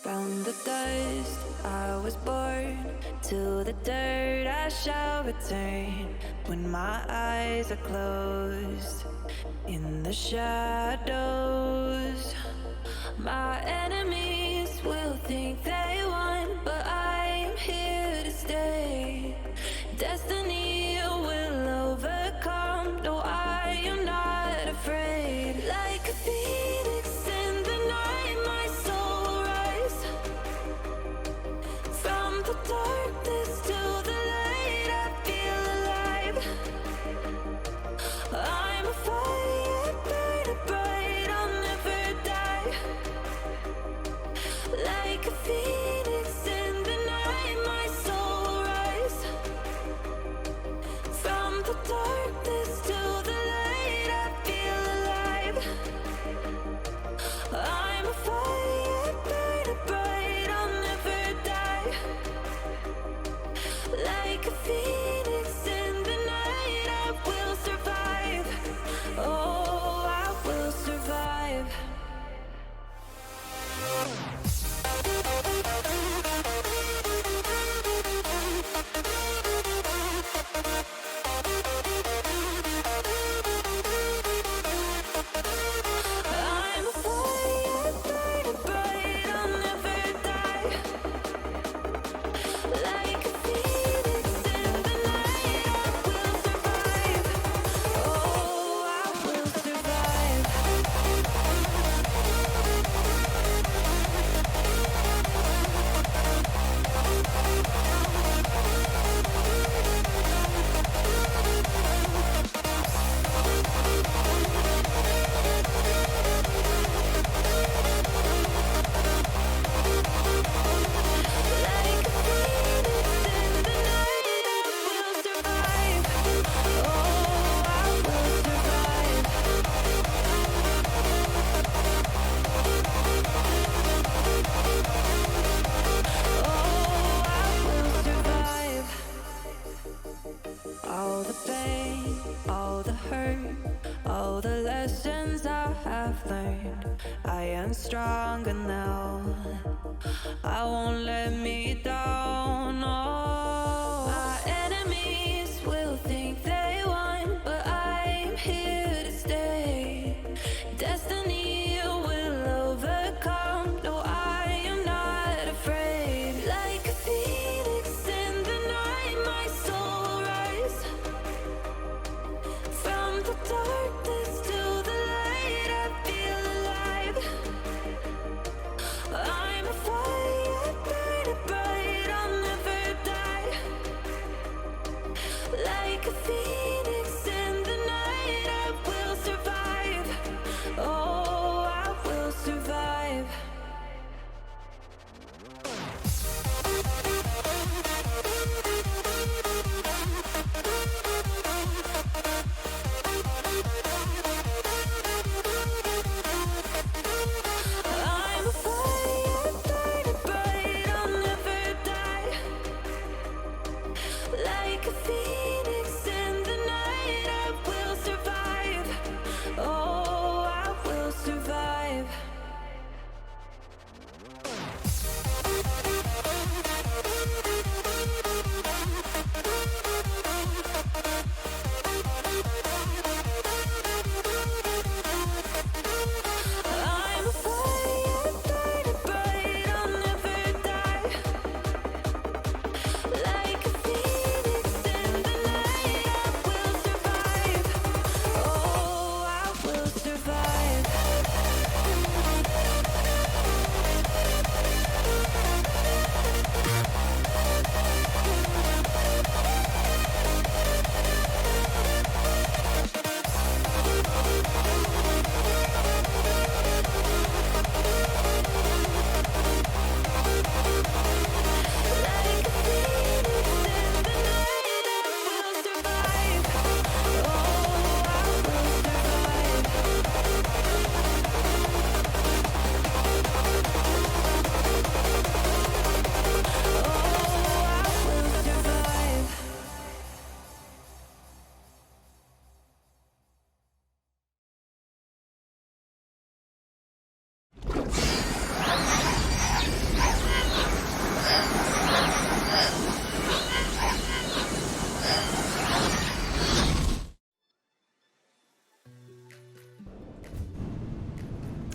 From the dust I was born, to the dirt I shall return. When my eyes are closed, in the shadows, my enemies will think they won, but I'm here to stay. Destiny will overcome, no, I am not afraid. Like a phoenix in the night, my soul will rise. From the darkness to the light, I feel alive. I'm a fire burning bright, I'll never die. Like a phoenix in the night, my soul will rise. From the darkness to the light, I feel alive. I'm a fire burning bright, I'll never die. Like a phoenix in the night, I will survive. Oh, I will survive. I'm a fire burning bright, I'll never die. Like a phoenix in the night, I will survive. Oh, I will survive. Like a phoenix in the night, I will survive. Oh, I will survive. Oh, I will survive. All the pain, all the hurt, all the lessons I have learned, I am stronger now. I won't let me down. Oh, my enemies will think they won, but I'm here to stay. Destiny will overcome, no, I am not afraid. Like a phoenix in the night, my soul will rise. From the darkness to the light, I feel alive. I'm a fire burning bright, I'll never die.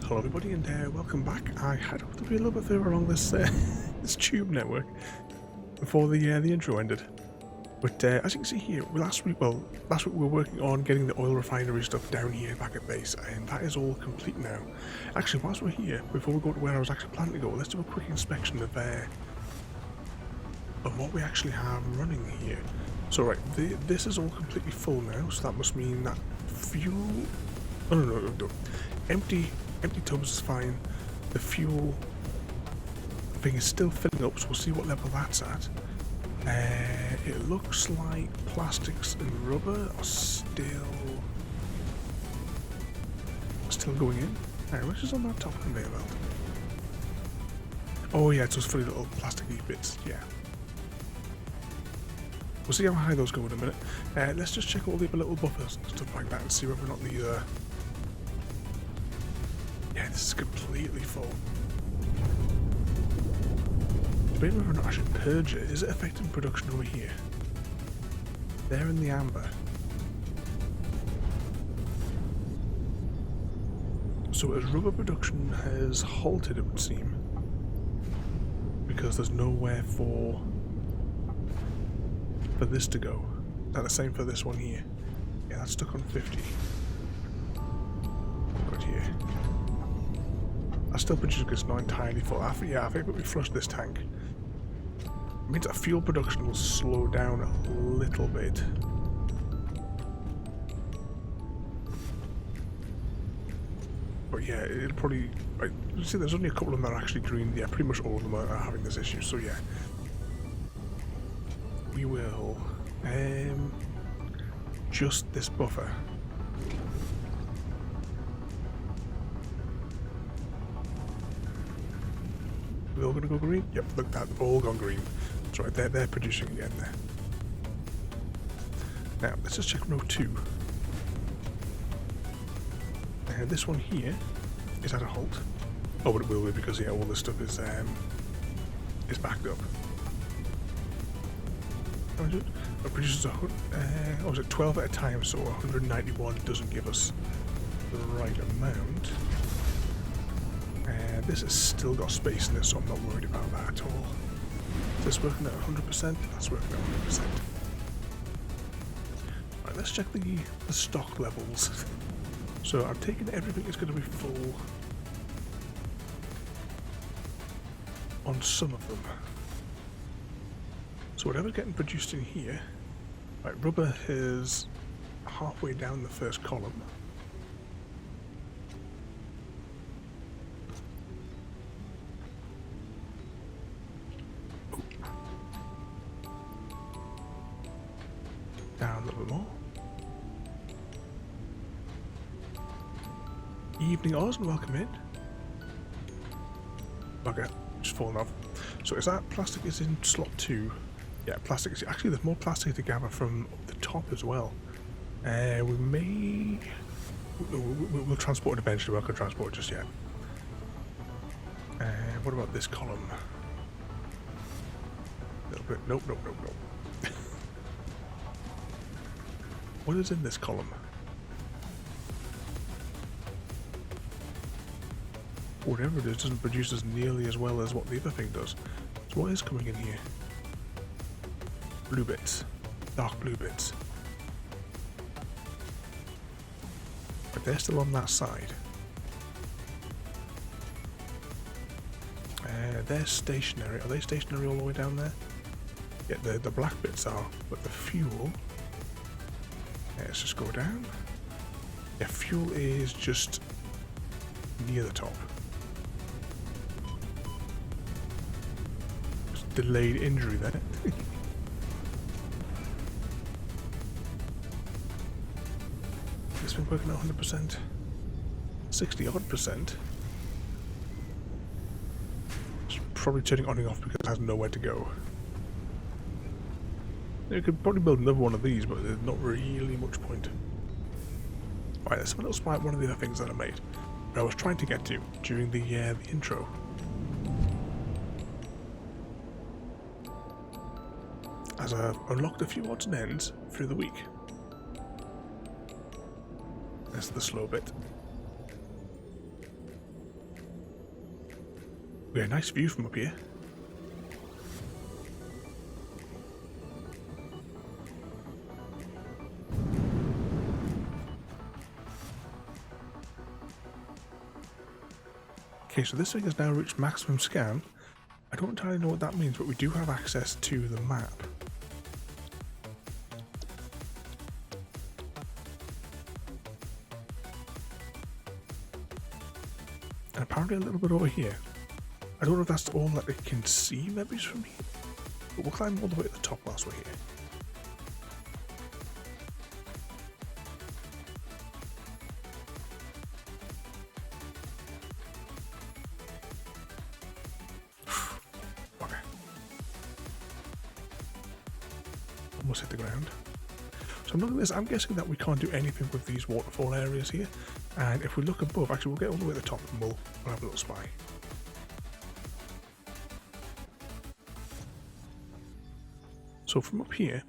Hello everybody and welcome back. I had hoped to be a little bit further along this this tube network before the intro ended. But as you can see here, last week we were working on getting the oil refinery stuff down here back at base, and that is all complete now. Actually, whilst we're here, before we go to where I was actually planning to go, let's do a quick inspection of what we actually have running here. So right, this is all completely full now, so that must mean that fuel... Oh no. Empty tubs is fine. The fuel thing is still filling up, so we'll see what level that's at. It looks like plastics and rubber are still going in. Alright, which is on that top conveyor belt? Oh yeah, it's those funny little plasticky bits, yeah. We'll see how high those go in a minute. Let's just check all the other little buffers and stuff like that and see whether or not the yeah, this is completely full. Debating whether or not I should purge it. Is it affecting production over here? They're in the amber. So as rubber production has halted, it would seem, because there's nowhere for this to go. Is that the same for this one here? Yeah, that's stuck on 50. Good here. I still produce because it's not entirely full. I think that we flush this tank. It means that fuel production will slow down a little bit. But yeah, it'll probably... Right, you see, there's only a couple of them that are actually green. Yeah, pretty much all of them are having this issue. So yeah, we will just this buffer. We're all going to go green? Yep, look, they've all gone green. That's right, they're producing again there. Now, let's just check row 2. And this one here is at a halt. Oh, but it will be because, yeah, all this stuff is backed up. How is it? It produces what was it, 12 at a time, so 191 doesn't give us the right amount. This has still got space in it, so I'm not worried about that at all. Is this working at 100%? That's working at 100%. Right, let's check the stock levels. So I'm taking everything is going to be full on some of them. So whatever's getting produced in here, right, rubber is halfway down the first column. Down a little bit more. Evening Oz, and welcome in. Okay, just falling off. So is that plastic is in slot 2? Yeah, plastic is actually, there's more plastic to gather from the top as well. We may we'll transport it eventually. We're not going to transport it just yet. What about this column? A little bit. Nope. What is in this column? Whatever it is doesn't produce as nearly as well as what the other thing does. So what is coming in here? Blue bits. Dark blue bits. But they're still on that side. They're stationary. Are they stationary all the way down there? Yeah, the black bits are, but the fuel... Let's just go down. Yeah, fuel is just near the top. Just delayed injury there. It's been working at 100%. 60-odd%. It's probably turning on and off because it has nowhere to go. You could probably build another one of these, but there's not really much point. Right, let's have a little spy at one of the other things that I made. That I was trying to get to during the intro. As I've unlocked a few odds and ends through the week. That's the slow bit. We get a nice view from up here. Okay, so this thing has now reached maximum scan. I don't entirely know what that means, but we do have access to the map. And apparently a little bit over here. I don't know if that's all that it can see maybe from here, but we'll climb all the way to the top whilst we're here. Okay. Almost hit the ground. So I'm looking at this, I'm guessing that we can't do anything with these waterfall areas here. And if we look above, actually we'll get all the way to the top and we'll have a little spy. So from up here,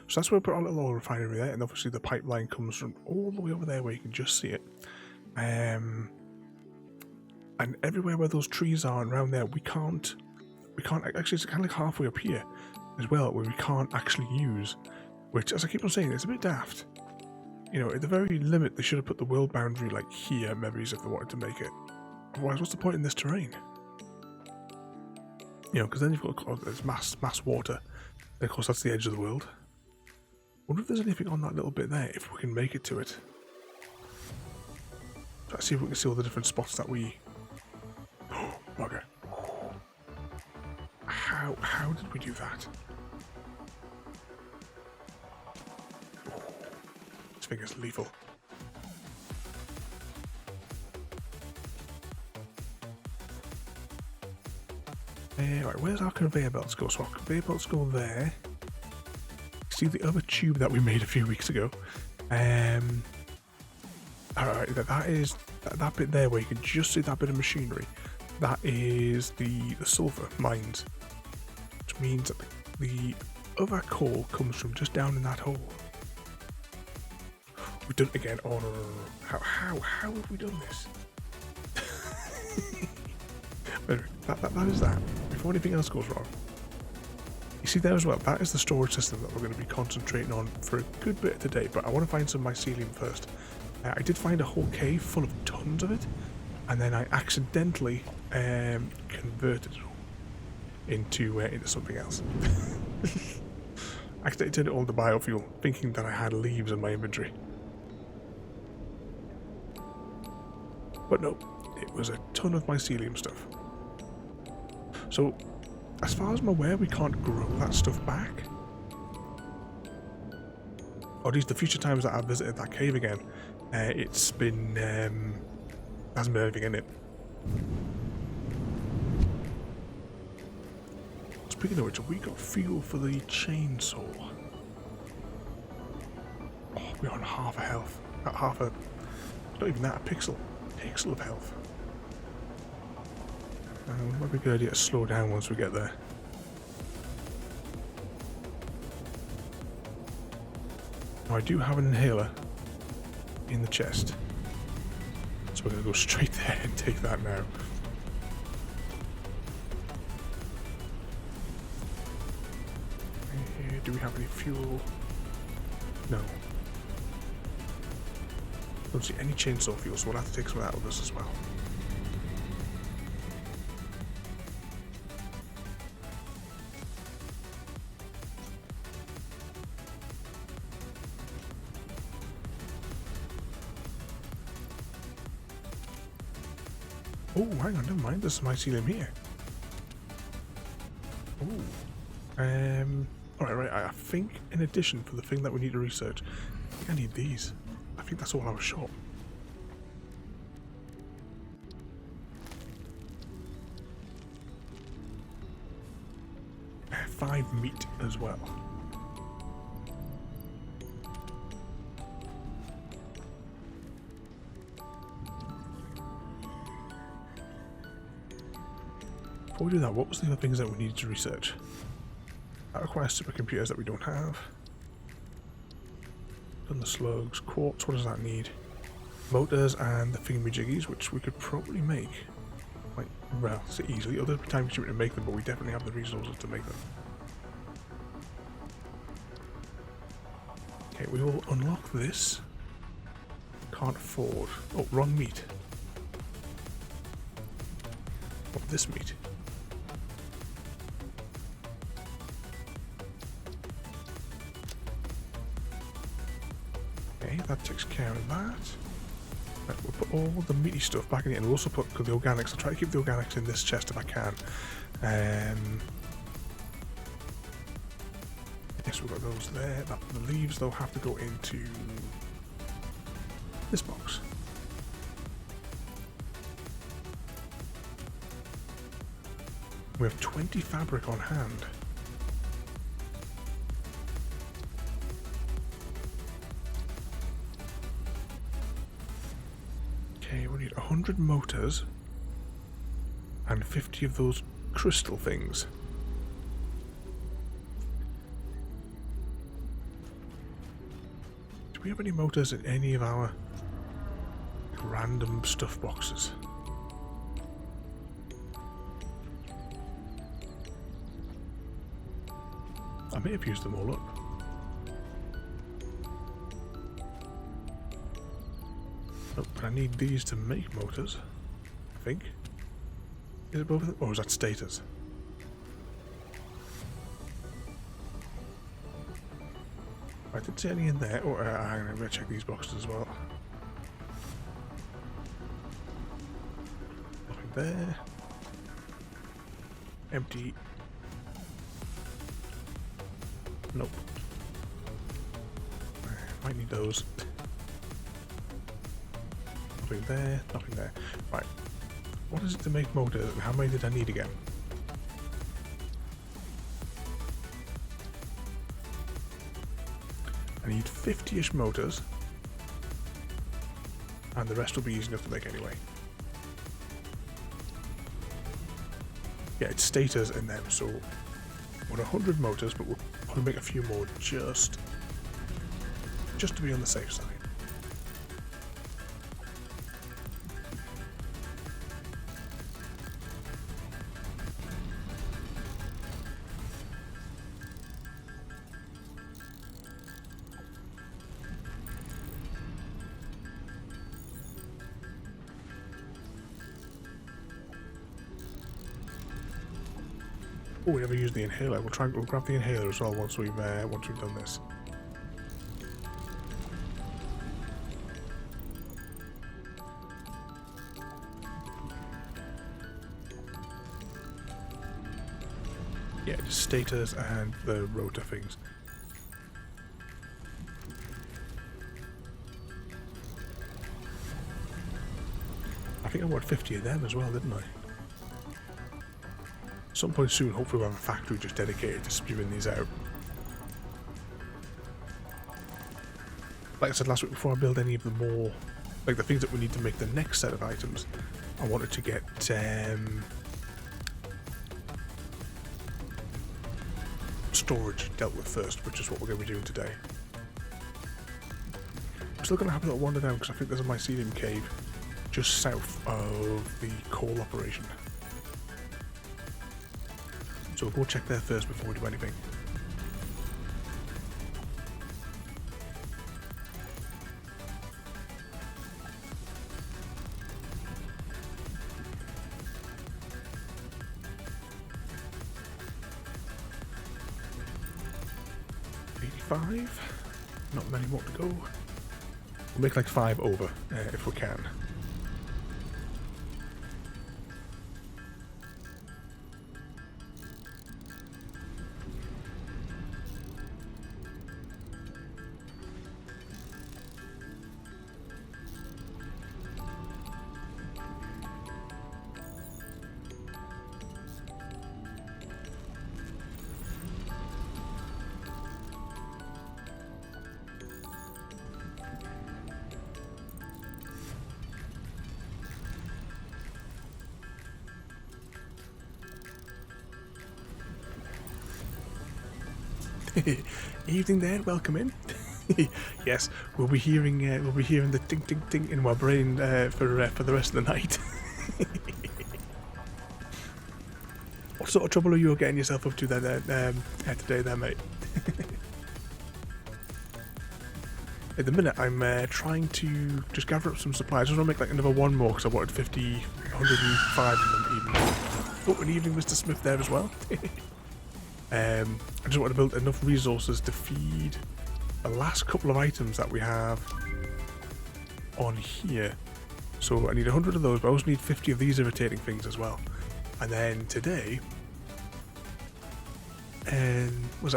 so that's where we put our little oil refinery there, and obviously the pipeline comes from all the way over there where you can just see it. And everywhere where those trees are and around there, we can't actually, it's kind of like halfway up here as well, where we can't actually use, which, as I keep on saying, it's a bit daft. You know, at the very limit, they should have put the world boundary like here, maybe, if they wanted to make it. Otherwise, what's the point in this terrain? You know, because then you've got this mass water. And of course, that's the edge of the world. Wonder if there's anything on that little bit there, if we can make it to it. Let's see if we can see all the different spots that we... Oh, okay. How did we do that? This thing is lethal. Right, where's our conveyor belts go? So our conveyor belts go there. See the other tube that we made a few weeks ago. Alright, that is that bit there where you can just see that bit of machinery. That is the sulfur mines, which means that the other coal comes from just down in that hole. We've done it again. Oh no. How have we done this? That is that. Before anything else goes wrong. You see there as well, that is the storage system that we're going to be concentrating on for a good bit today, but I want to find some mycelium first. I did find a whole cave full of tons of it, and then I accidentally converted it into something else. I accidentally turned it all into biofuel, thinking that I had leaves in my inventory. But no, it was a ton of mycelium stuff. So, as far as I'm aware, we can't grow that stuff back. Or at least the future times that I've visited that cave again, it's been, hasn't been anything in it. Speaking of which, we got fuel for the chainsaw. Oh, we're on half a health. Not even that, a pixel of health. It might be a good idea to slow down once we get there. Now I do have an inhaler in the chest, so we're going to go straight there and take that now. Do we have any fuel? No. Don't see any chainsaw fuel, so we'll have to take some of that with us as well. Oh, hang on, never mind, there's some mycelium here. Oh. Alright, I think in addition for the thing that we need to research, I think I need these. I think that's all I was short. 5 meat as well. Before we do that, what was the other things that we needed to research? That requires supercomputers that we don't have. Done the slugs, quartz, what does that need? Motors and the thingamajiggies, which we could probably make. Like, well, so easily. Other time consuming to make them, but we definitely have the resources to make them. Okay, we will unlock this. Can't afford. Oh, wrong meat. Oh, this meat. Okay, that takes care of that. Right, we'll put all the meaty stuff back in here, and we'll also put the organics. I'll try to keep the organics in this chest if I can. Yes, we've got those there. The leaves, though, have to go into this box. We have 20 fabric on hand. Okay, we need 100 motors and 50 of those crystal things. Do we have any motors in any of our random stuff boxes? I may have used them all up. Oh, but I need these to make motors, I think. Is it both of them? Or is that stators? I didn't see any in there. Oh, I'm going to check these boxes as well. Nothing there. Empty. Nope. Might need those. Nothing there, nothing there. Right. What is it to make motors, and how many did I need again? I need 50-ish motors, and the rest will be easy enough to make anyway. Yeah, it's stators in them, so we're 100 motors, but we'll probably make a few more just to be on the safe side. Oh, we never used the inhaler. We'll grab the inhaler as well once we've done this. Yeah, just stators and the rotor things. I think I bought 50 of them as well, didn't I? Some point soon, hopefully we'll have a factory just dedicated to spewing these out. Like I said last week, before I build any of the more, like the things that we need to make the next set of items, I wanted to get storage dealt with first, which is what we're going to be doing today. I'm still going to have a little wander down because I think there's a mycelium cave just south of the coal operation. So we'll go check there first before we do anything. Not many more to go. We'll make like 5 over if we can. Evening there, welcome in. Yes, we'll be hearing the ting ting ting in my brain for the rest of the night. sort of trouble are you getting yourself up to there, today there, mate? At the minute, I'm trying to just gather up some supplies. I just want to make like another one more because I wanted 50, 105 of them even. Oh, an evening, Mr. Smith there as well. I just want to build enough resources to feed the last couple of items that we have on here. So I need 100 of those, but I also need 50 of these irritating things as well. And then today,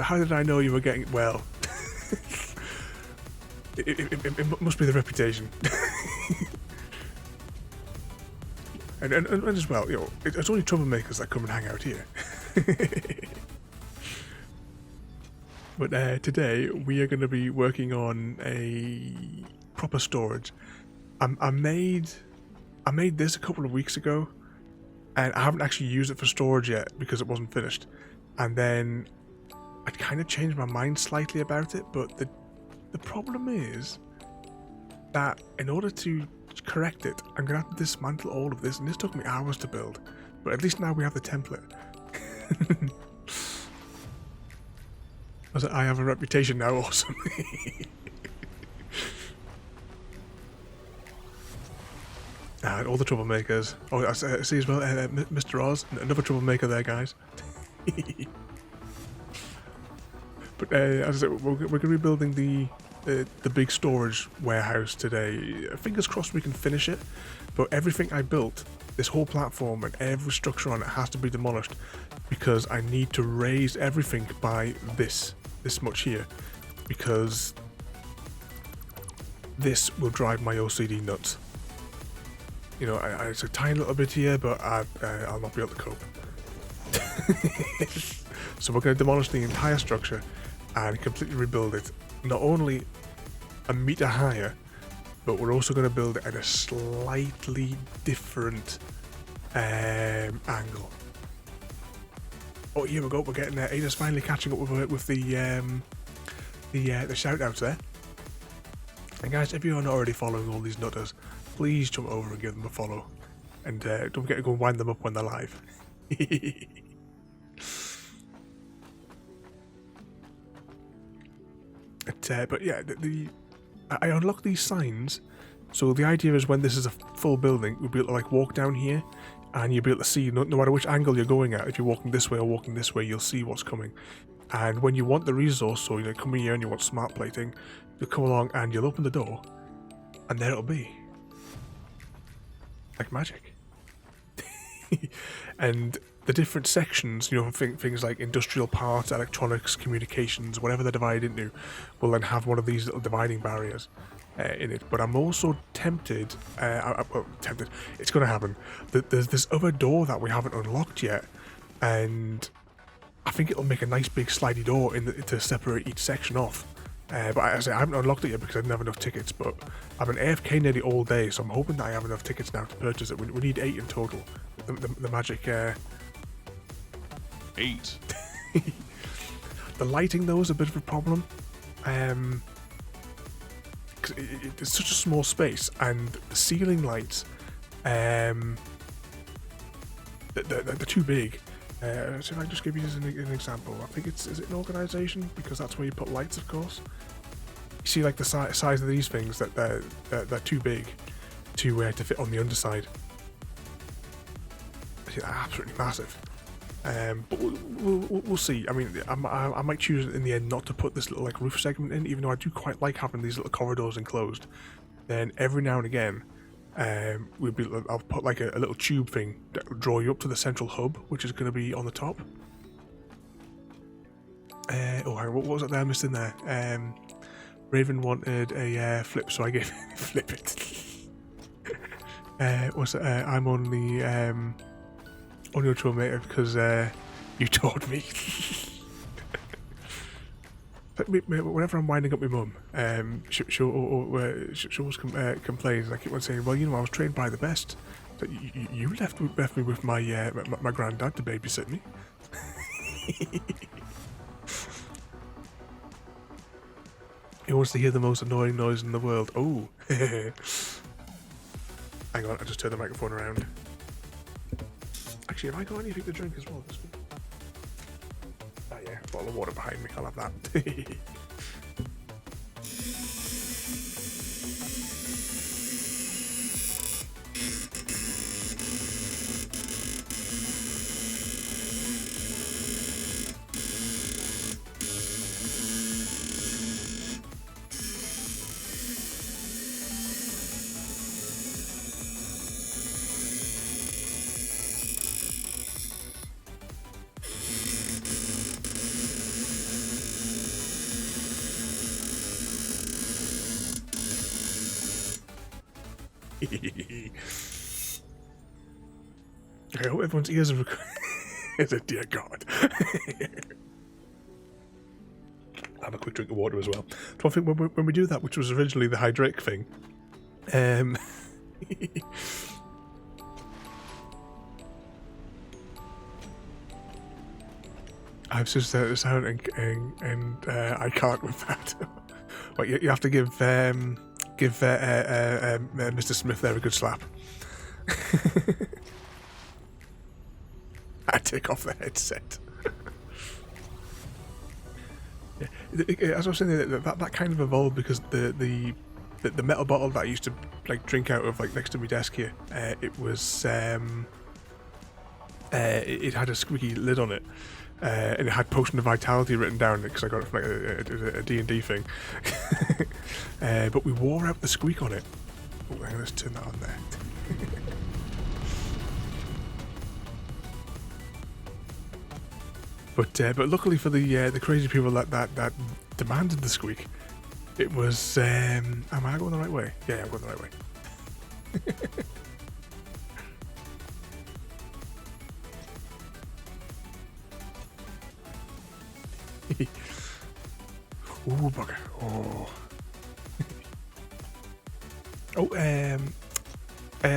how did I know you were getting, well, it must be the reputation. and as well, you know, it's only troublemakers that come and hang out here. But today we are going to be working on a proper storage. I made this a couple of weeks ago, and I haven't actually used it for storage yet because it wasn't finished. And then I kind of changed my mind slightly about it, but the problem is that in order to correct it, I'm going to have to dismantle all of this, and this took me hours to build. But at least now we have the template. I have a reputation now, awesome. All the troublemakers. Oh, I see as well, Mr. Oz, another troublemaker there, guys. But as I said, we're going to be building the big storage warehouse today. Fingers crossed we can finish it, but everything I built, this whole platform and every structure on it has to be demolished because I need to raise everything by this much here, because this will drive my OCD nuts. You know, it's a tiny little bit here, but I'll not be able to cope. So we're going to demolish the entire structure and completely rebuild it. Not only a meter higher, but we're also going to build it at a slightly different angle. Oh, here we go. We're getting there. Ada's finally catching up with the shout outs there. And guys, if you're not already following all these nutters, please jump over and give them a follow. And don't forget to go and wind them up when they're live. But yeah, I unlock these signs. So the idea is when this is a full building, you'll be able to like walk down here, and you'll be able to see no matter which angle you're going at. If you're walking this way or walking this way, you'll see what's coming. And when you want the resource, so you come in here and you want smart plating, you'll come along and you'll open the door, and there it'll be. Like magic. And the different sections, you know, things like industrial parts, electronics, communications, whatever they're divided into, will then have one of these little dividing barriers in it. But I'm also tempted, it's going to happen, that there's this other door that we haven't unlocked yet, and I think it'll make a nice big slidey door to separate each section off. But I haven't unlocked it yet because I didn't have enough tickets, but I've been AFK nearly all day, so I'm hoping that I have enough tickets now to purchase it. We need 8 in total. The magic... 8. The lighting, though, is a bit of a problem. Cause it's such a small space, and the ceiling lights, they're too big. So if I just give you an example, I think is it an organisation? Because that's where you put lights, of course. You see, like the size of these things, that they're too big to fit on the underside. They're absolutely massive. But we'll see. I mean, I might choose in the end not to put this little like roof segment in, even though I do quite like having these little corridors enclosed. Then every now and again, I'll put like a little tube thing that will draw you up to the central hub, which is going to be on the top. What was it there I missed in there? Raven wanted a flip, so I gave flip it. I'm only a troublemaker because you taught me. Whenever I'm winding up my mum, she always complains. I keep on saying, well, you know, I was trained by the best. But you left me with my granddad to babysit me. He wants to hear the most annoying noise in the world. Oh. Hang on, I just turned the microphone around. Actually, have I got anything to drink as well? bottle of water behind me. I'll have that. I hope everyone's ears are dear God. Have a quick drink of water as well. So I think when we do that, which was originally the hydrate thing, I've just this out and I can't with that. But you have to give Mr. Smith there a good slap. I take off the headset. Yeah. As I was saying, that kind of evolved because the metal bottle that I used to like drink out of, like next to my desk here, it was it had a squeaky lid on it. And it had Potion of Vitality written down because I got it from like a D&D thing. But we wore out the squeak on it. Oh, hang on, let's turn that on there. But luckily for the crazy people that demanded the squeak, it was. Am I going the right way? Yeah, I'm going the right way. Ooh, bugger. Oh.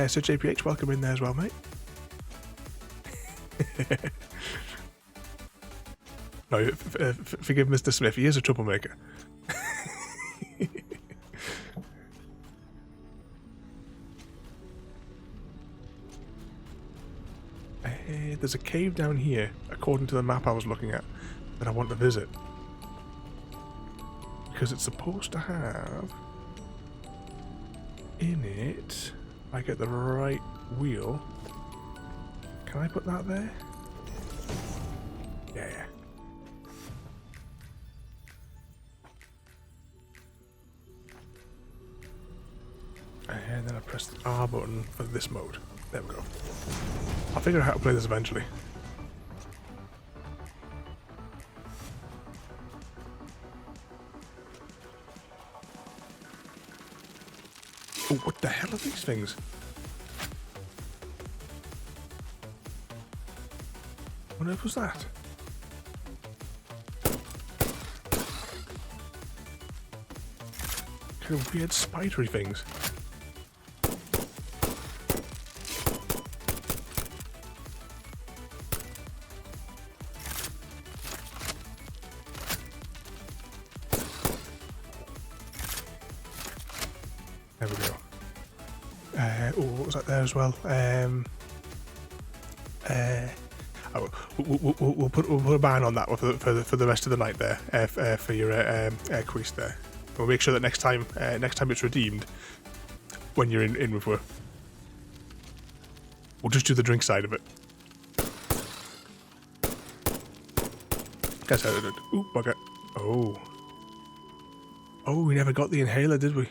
So JPH, welcome in there as well, mate. No, forgive Mr. Smith, he is a troublemaker. There's a cave down here, according to the map I was looking at, that I want to visit. Because it's supposed to have in it, if I get the right wheel, can I put that there? Yeah. And then I press the R button for this mode. There we go. I'll figure out how to play this eventually. Oh, what the hell are these things? What on earth was that? Kind of weird spidery things. There we go. What was that there as well? We'll put a ban on that for the rest of the night there for your quiz there. We'll make sure that next time it's redeemed when you're in with her. We'll just do the drink side of it. Guess how I did. Ooh, bugger. Oh, we never got the inhaler, did we?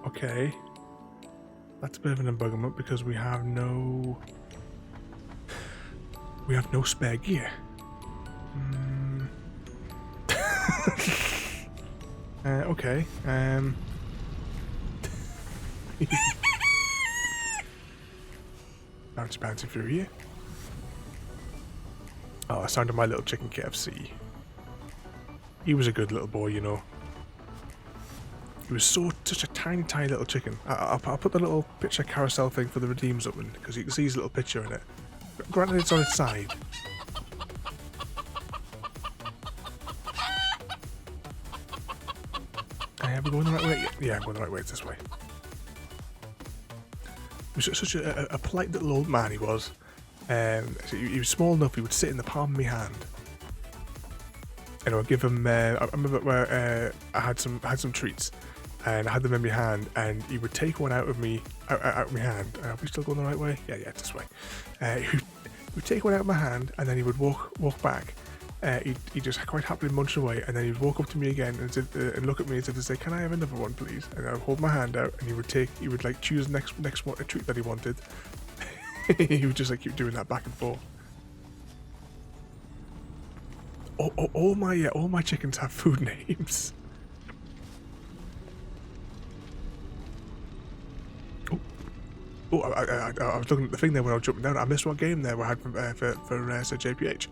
Okay. That's a bit of an embuggerment because we have no spare gear. Okay. Bouncy through here. Oh, I sounded my little chicken KFC. He was a good little boy, you know. He was such a tiny little chicken. I'll put the little picture carousel thing for the redeems up because you can see his little picture in it. Granted, it's on its side. Are we going the right way? Yeah, I'm going the right way. It's this way. He was such a polite little old man he was. So he was small enough he would sit in the palm of my hand, and I would give him. I remember where I had some treats, and I had them in my hand, and he would take one out of me out of my hand. Are we still going the right way? Yeah, this way. He would take one out of my hand, and then he would walk back. He just quite happily munched away, and then he'd walk up to me again and look at me as if to say, "Can I have another one, please?" And I would hold my hand out, and he would like choose the next one, a treat that he wanted. He would just like keep doing that back and forth. All my chickens have food names. I was looking at the thing there when I was jumping down. I missed one game there we had for JPH.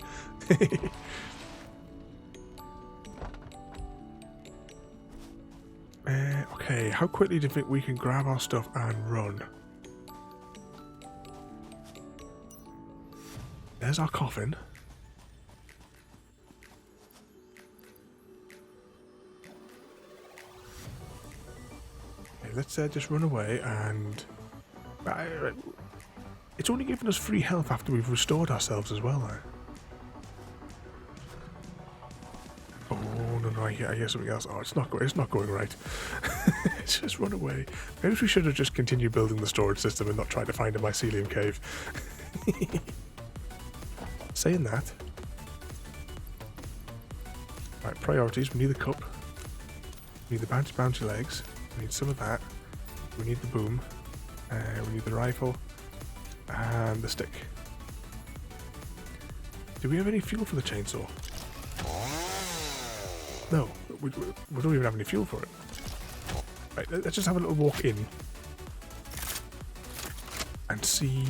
Okay, how quickly do you think we can grab our stuff and run? There's our coffin. Okay, let's just run away and... it's only given us free health after we've restored ourselves as well. Oh no! I hear something else. Oh, it's not going right. Let's just run away. Maybe we should have just continued building the storage system and not tried to find a mycelium cave. Saying that. Right, priorities. We need the cup. We need the bouncy legs. We need some of that. We need the boom. We need the rifle and the stick. Do we have any fuel for the chainsaw? No, we don't even have any fuel for it. Right, let's just have a little walk in and see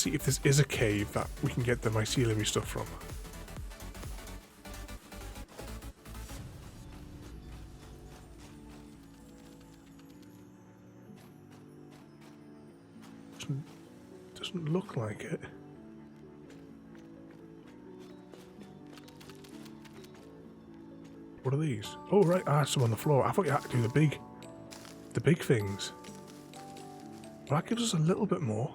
if this is a cave that we can get the mycelium stuff from. Doesn't look like it. What are these? Oh right, some on the floor. I thought you had to do the big things. Well, that gives us a little bit more.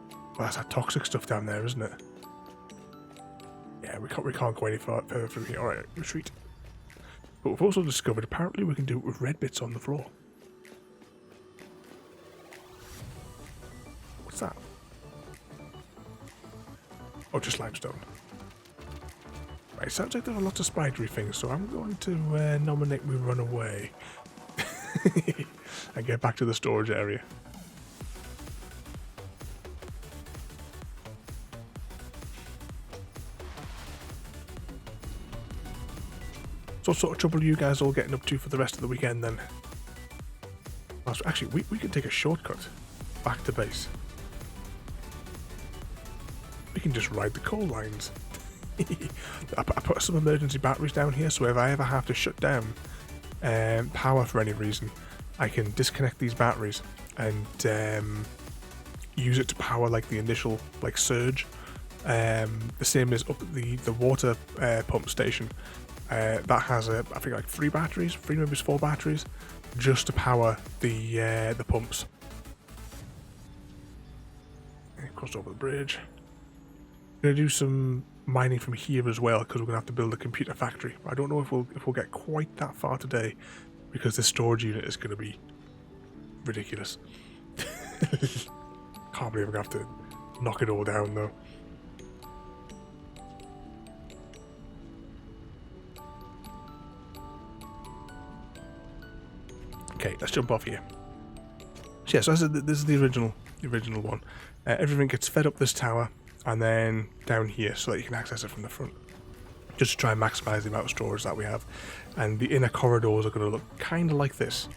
Well, that's that toxic stuff down there, isn't it? Yeah, we can't go any further through here. All right, retreat. But we've also discovered apparently we can do it with red bits on the floor. What's that? Oh, just limestone. Right, sounds like there are lots of spidery things, so I'm going to nominate we run away and get back to the storage area. So what sort of trouble are you guys all getting up to for the rest of the weekend then? Actually, we can take a shortcut back to base. We can just ride the coal lines. I put some emergency batteries down here, so if I ever have to shut down power for any reason, I can disconnect these batteries and use it to power like the initial like surge. The same as up at the water pump station. That has I think like 3 batteries, maybe 4 batteries, just to power the pumps. Crossed over the bridge. I'm gonna do some mining from here as well because we're gonna have to build a computer factory. I don't know if we'll get quite that far today because this storage unit is gonna be ridiculous. Can't believe we're gonna have to knock it all down though. Okay, let's jump off here. So yeah, so this is the original one. Everything gets fed up this tower and then down here so that you can access it from the front. Just to try and maximise the amount of storage that we have. And the inner corridors are going to look kind of like this.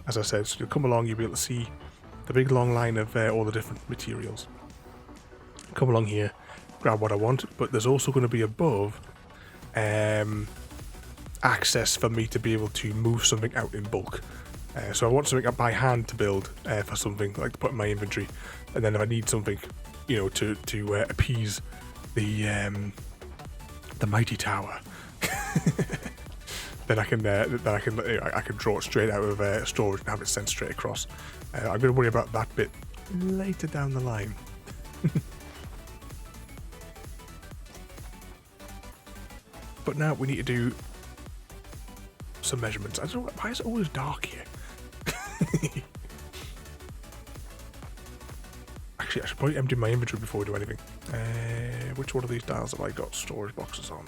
As I said, so you'll come along, you'll be able to see the big long line of all the different materials. Come along here, grab what I want, but there's also going to be above access for me to be able to move something out in bulk. So I want something by hand to build for something, like to put in my inventory, and then if I need something, you know, to appease the mighty tower, then I can draw it straight out of storage and have it sent straight across. I'm going to worry about that bit later down the line. But now we need to do some measurements. I don't know, why is it always dark here? Actually, I should probably empty my inventory before we do anything. Which one of these dials have I got storage boxes on?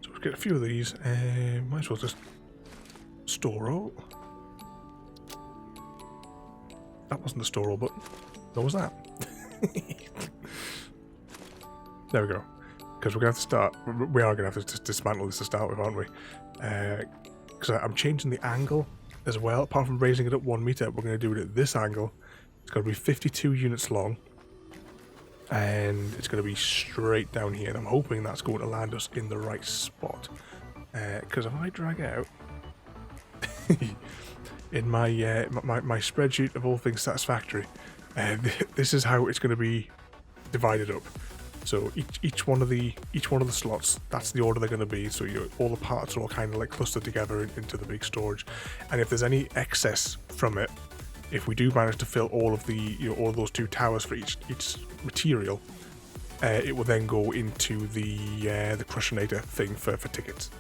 So we'll get a few of these. Might as well just store all. That wasn't the store all button. What was that? There we go. Because we're going to have to start. We are going to have to dismantle this to start with, aren't we? Because I'm changing the angle as well. Apart from raising it up 1 meter, we're going to do it at this angle. It's going to be 52 units long. And it's going to be straight down here. And I'm hoping that's going to land us in the right spot. Because if I drag out in my my spreadsheet of all things Satisfactory, this is how it's going to be divided up. So each one of the slots, that's the order they're going to be. So all the parts are all kind of like clustered together into the big storage. And if there's any excess from it, if we do manage to fill all of the all of those 2 towers for each material, it will then go into the crushinator thing for tickets.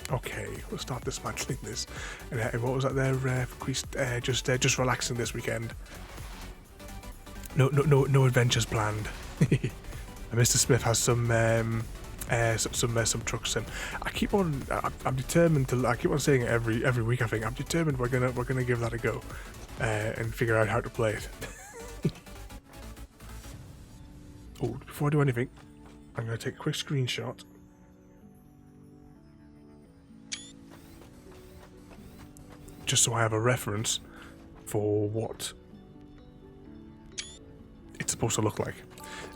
Okay, we'll start dismantling this. And what was that there? Just relaxing this weekend. No adventures planned. And Mr. Smith has some trucks in. I'm determined to. I keep on saying it every week. I think I'm determined we're gonna give that a go and figure out how to play it. Oh, before I do anything, I'm gonna take a quick screenshot. Just so I have a reference for what it's supposed to look like.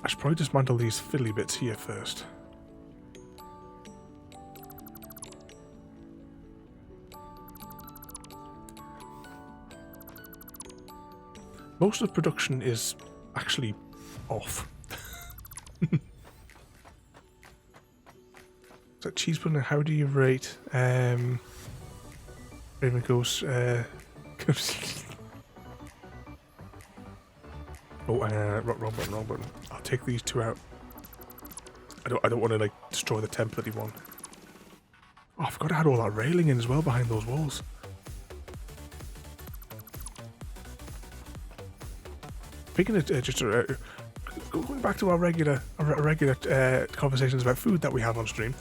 I should probably dismantle these fiddly bits here first. Most of production is actually off. So cheese pudding, how do you rate Raven goes wrong button. I'll take these 2 out. I don't want to like destroy the template one. Oh, I forgot I had all that railing in as well behind those walls. Speaking of going back to our regular conversations about food that we have on stream,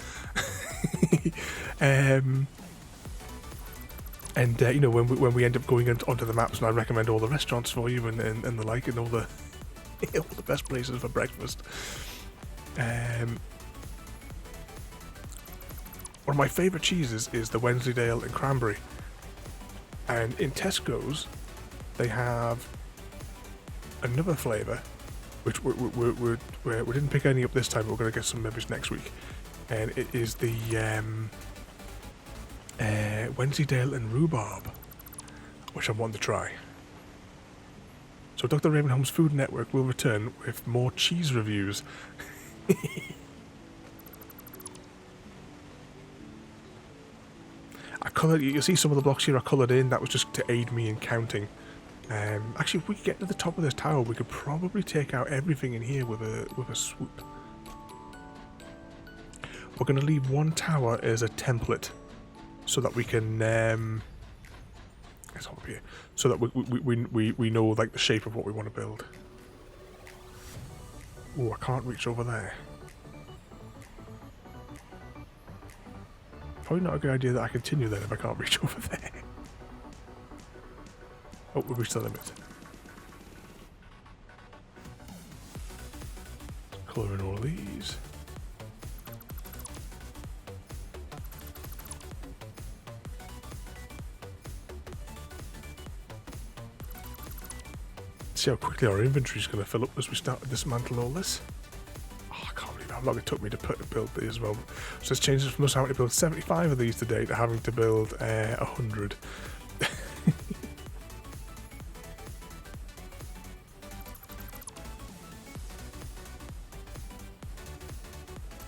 and you know, when we end up going onto the maps, and I recommend all the restaurants for you and the like, and all the best places for breakfast. One of my favourite cheeses is the Wensleydale and Cranberry, and in Tesco's they have another flavour, which we didn't pick any up this time, but we're going to get some maybe next week, and it is the Wensleydale and Rhubarb, which I want to try. So Dr. Ravenholm's Food Network will return with more cheese reviews. You'll see some of the blocks here are coloured in. That was just to aid me in counting. Actually, if we get to the top of this tower, we could probably take out everything in here with a swoop. We're going to leave one tower as a template, so that we can it's up here, so that we know like the shape of what we want to build. Oh, I can't reach over there. Probably not a good idea that I continue then if I can't reach over there. Oh, we've reached the limit. Colour in all of these. See how quickly our inventory is going to fill up as we start to dismantle all this. Oh, I can't believe how how long it took me to build these as well. So it's changed from us having to build 75 of these today to having to build 100.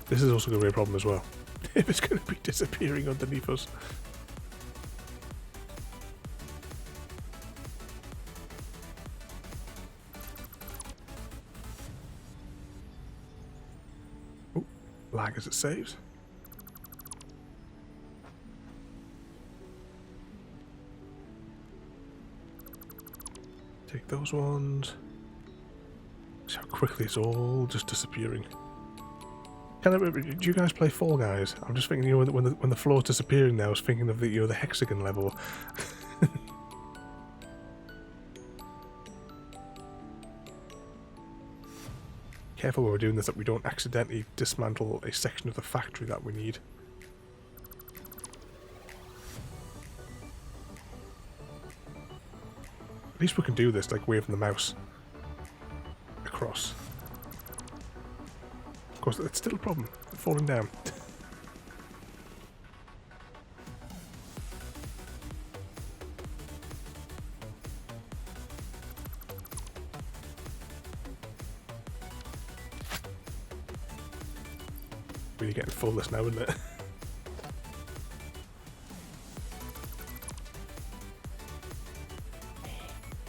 This is also going to be a problem as well. If it's going to be disappearing underneath us. Oh, lag as it saves. Take those ones. See how quickly it's all just disappearing. Do you guys play Fall Guys? I'm just thinking, you know, when the floor's disappearing now, I was thinking of the, you know, the hexagon level. Careful when we're doing this that we don't accidentally dismantle a section of the factory that we need. At least we can do this, like waving the mouse across. Of course, it's still a problem. Falling down. Really getting full this now, isn't it?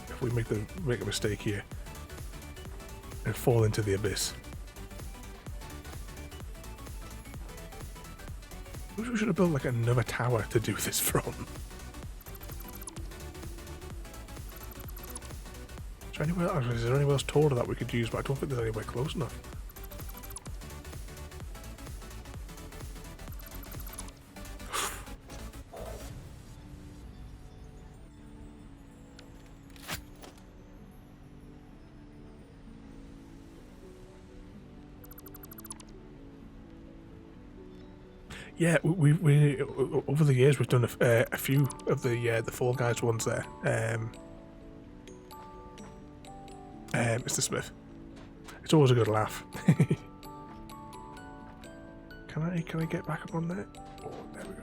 If we make a mistake here and fall into the abyss. We should have built like another tower to do this from. Is there anywhere else taller that we could use? But I don't think there's anywhere close enough. Yeah, we over the years we've done a few of the Fall Guys ones there. Mr. Smith, it's always a good laugh. Can I get back up on there? Oh, there we go.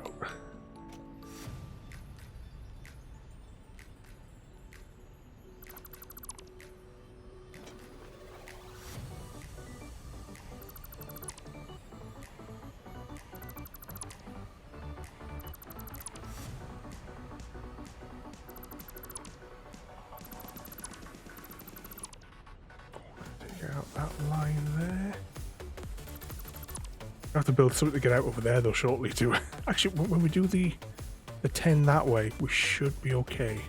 I have to build something to get out over there though shortly too. Actually, when we do the 10 that way, we should be okay.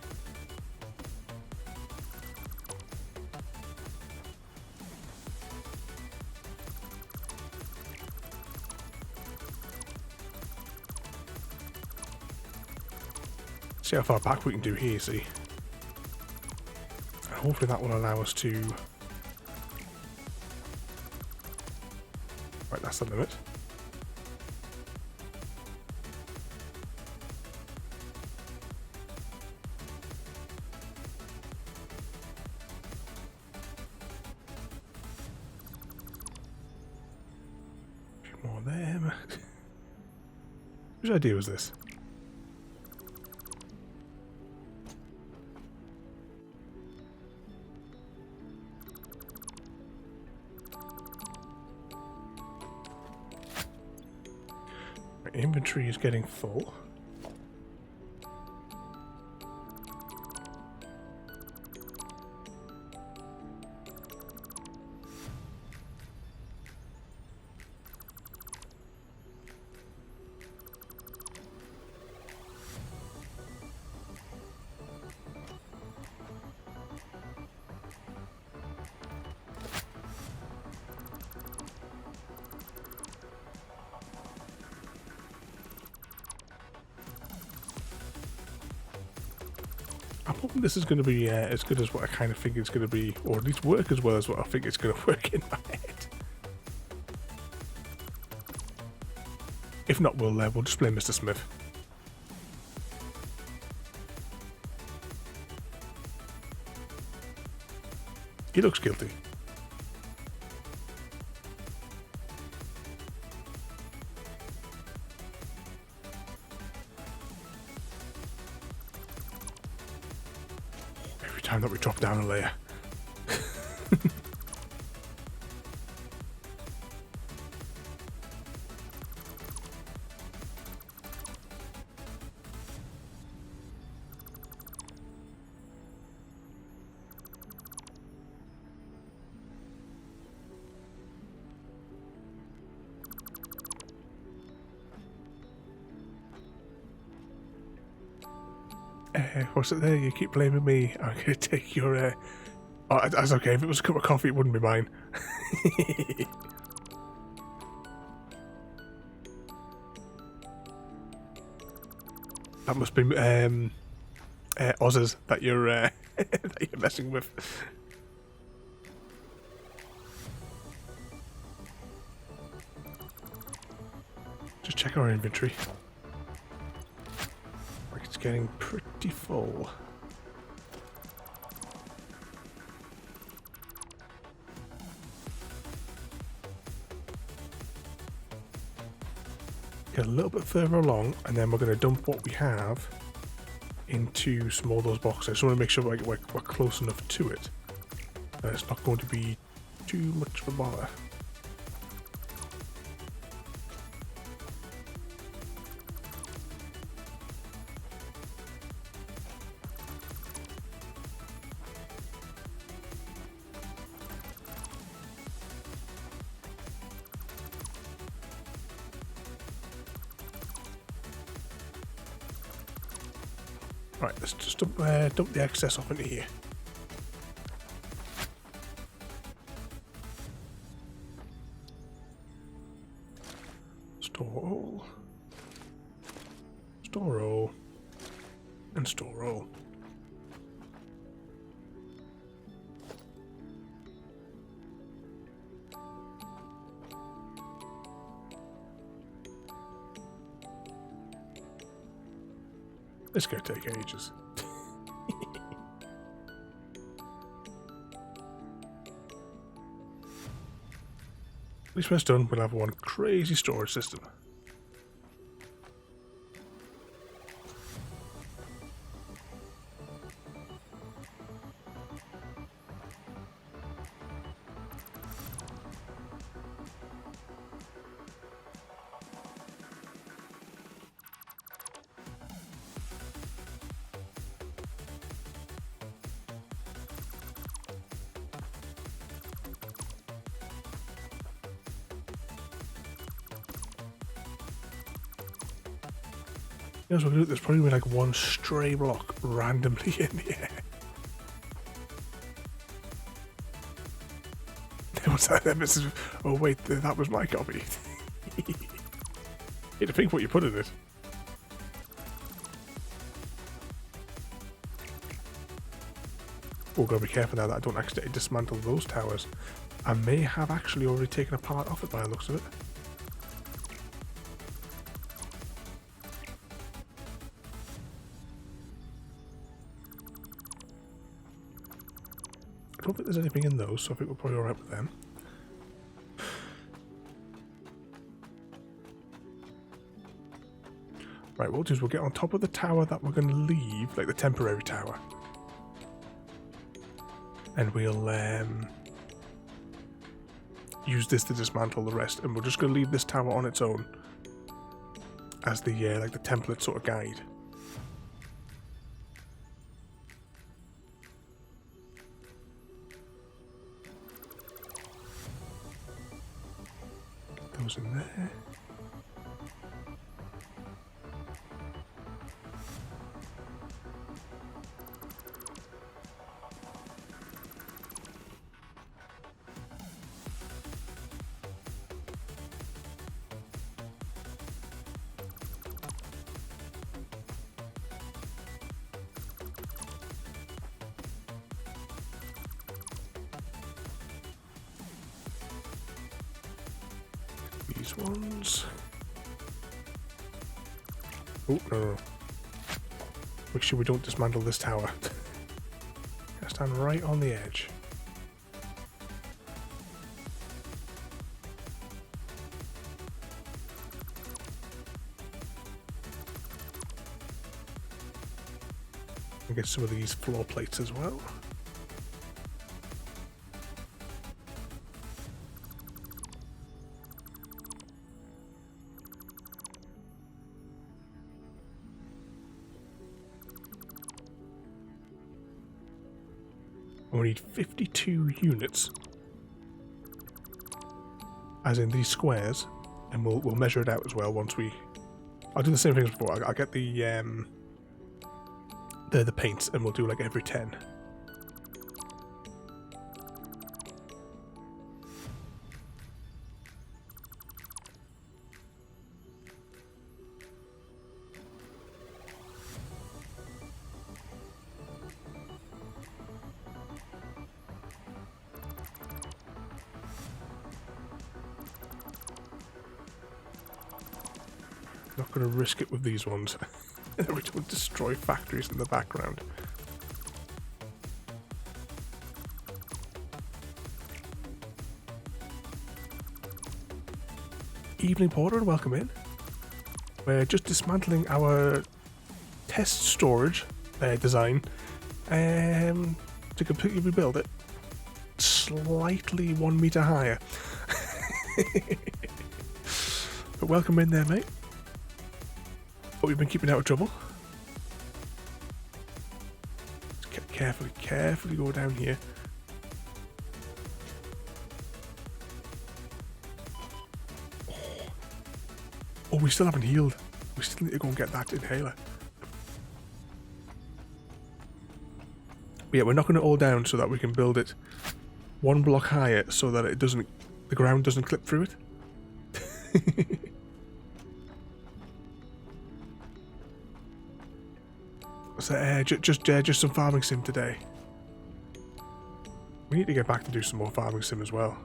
See how far back we can do here, see? And hopefully that will allow us to... Right, that's the limit. A few more there. Whose idea was this? Inventory is getting full. I'm hoping this is going to be as good as what I kind of think it's going to be, or at least work as well as what I think it's going to work in my head. If not, we'll just blame Mr. Smith. He looks guilty. time that we drop down a layer. What's it there? You keep blaming me. I'm going to take your... Oh, that's okay. If it was a cup of coffee, it wouldn't be mine. That must be Oz's that you're that you're messing with. Just check our inventory. Like it's getting pretty full. Get a little bit further along, and then we're going to dump what we have into some more of those boxes. I just want to make sure we're close enough to it. It's not going to be too much of a bother. Right, let's just dump the excess off into here. Store all. Store all. And store all. This is going to take ages. At least when it's done, we'll have one crazy storage system. There's probably like one stray block randomly in here. What's that then? Oh wait, that was my copy. You had to think what you put in it. Oh, gotta be careful now that I don't accidentally dismantle those towers. I may have actually already taken a part off it by the looks of it. I don't think there's anything in those, so I think we're probably alright with them. Right, what we'll do is we'll get on top of the tower that we're going to leave, like the temporary tower. And we'll use this to dismantle the rest, and we're just going to leave this tower on its own as the like the template sort of guide. Those in there. These ones. Oh, no. Make sure we don't dismantle this tower. Gotta stand right on the edge. And get some of these floor plates as well. We need 52 units, as in these squares, and we'll measure it out as well once we. I'll do the same thing as before. I'll get the paints, and we'll do like every 10. Not going to risk it with these ones. We don't destroy factories in the background. Evening Porter, welcome in. We're just dismantling our test storage design to completely rebuild it. Slightly 1 meter higher. But welcome in there, mate. Hope you've been keeping out of trouble. Carefully go down here. Oh, we still haven't healed. We still need to go and get that inhaler. But yeah, we're knocking it all down so that we can build it 1 block higher so that the ground doesn't clip through it. So just some farming sim today. We need to get back to do some more farming sim as well.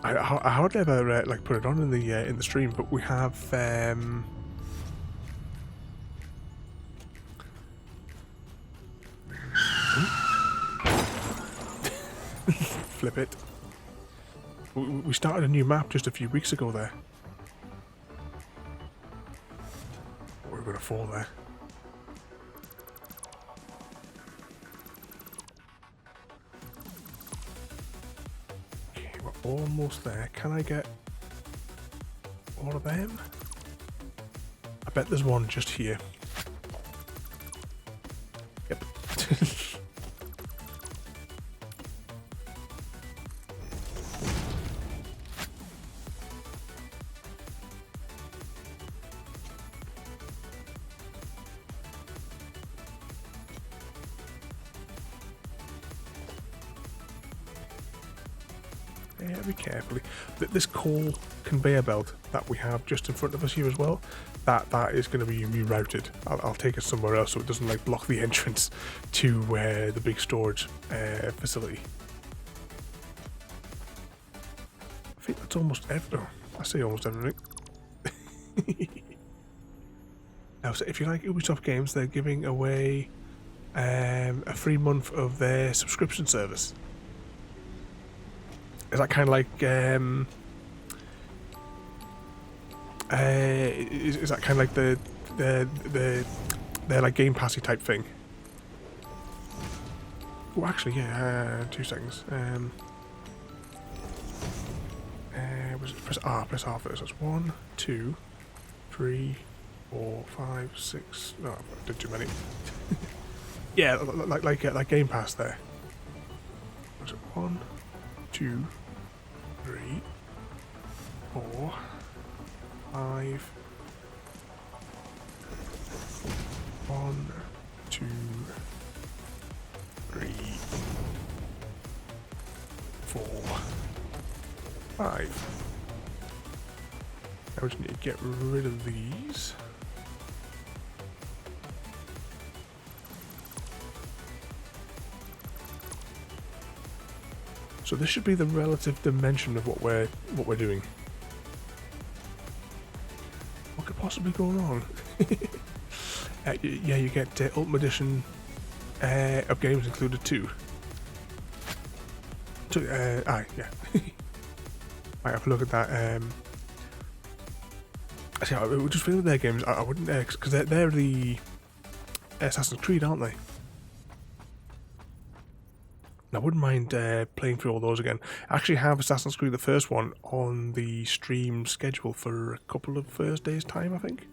I hardly ever like put it on in the stream, but we have flip it. We started a new map just a few weeks ago there. We're going to fall there. Okay, we're almost there. Can I get all of them? I bet there's one just here. Yep. Very carefully. This coal conveyor belt that we have just in front of us here as well, that is going to be rerouted. I'll take it somewhere else so it doesn't like block the entrance to the big storage facility. I think that's almost everything. I say almost everything. Now, so if you like Ubisoft games, they're giving away a free month of their subscription service. Is that kind of like is that kind of like the like Game Passy type thing? Oh, actually, yeah. 2 seconds. Press R. Press R first. That's 1, 2, 3, 4, 5, 6. No, I did too many. Yeah, like Game Pass there. Was it 1, 2, 3, 4, 5. 1, 2, 3, 4, 5. Now we just need to get rid of these. So this should be the relative dimension of what we're doing. What could possibly go wrong? Yeah, you get Ultimate Edition of games included too. So, yeah. Might have a look at that. I see. I would just feel with their games. I wouldn't because they're the Assassin's Creed, aren't they? I wouldn't mind playing through all those again. I actually have Assassin's Creed, the first one, on the stream schedule for a couple of Thursdays' time, I think.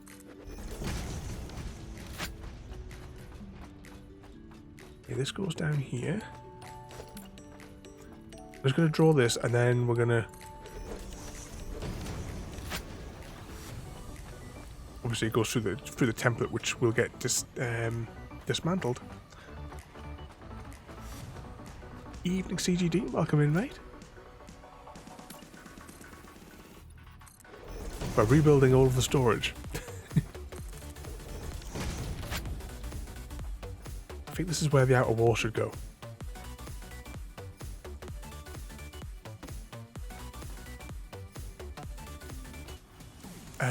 Okay, this goes down here. I'm just going to draw this, and then we're going to... Obviously, it goes through the template, which will get dismantled. Evening CGD, welcome in, mate. By rebuilding all of the storage. I think this is where the outer wall should go.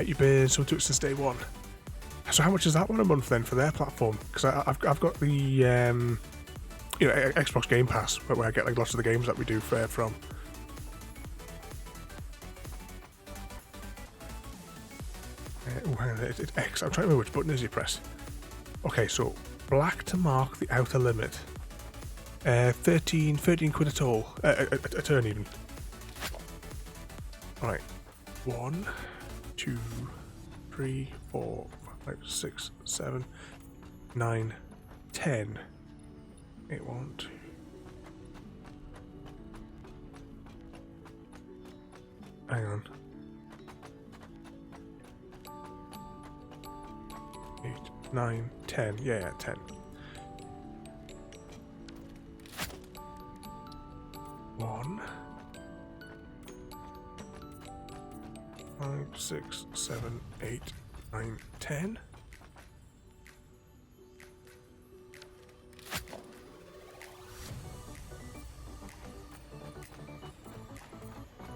You've been so to it since day one. So how much is that one a month then for their platform? Because I've got the you know, Xbox Game Pass, where I get like lots of the games that we do from. Oh, hang on, it's X. I'm trying to remember which button is you press. Okay, so black to mark the outer limit. 13 quid at all. A turn even. Alright. 1, 2, 3, 4, 5, 6, 7, 9, 10. 8, 1, 2. Hang on. 8, 9, 10. Yeah, 10. 1, 5, 6, 7, 8, 9, 10.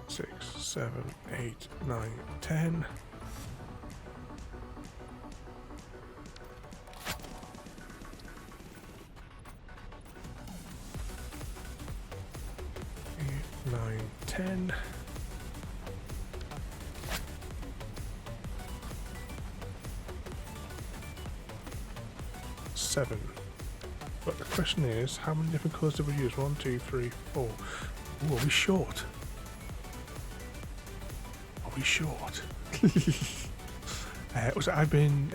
6, 7, 8, 9, 10. 9, 10. 7. But the question is, how many different colours did we use? 1, 2, 3, 4. Ooh, are we short? Are we short? I've been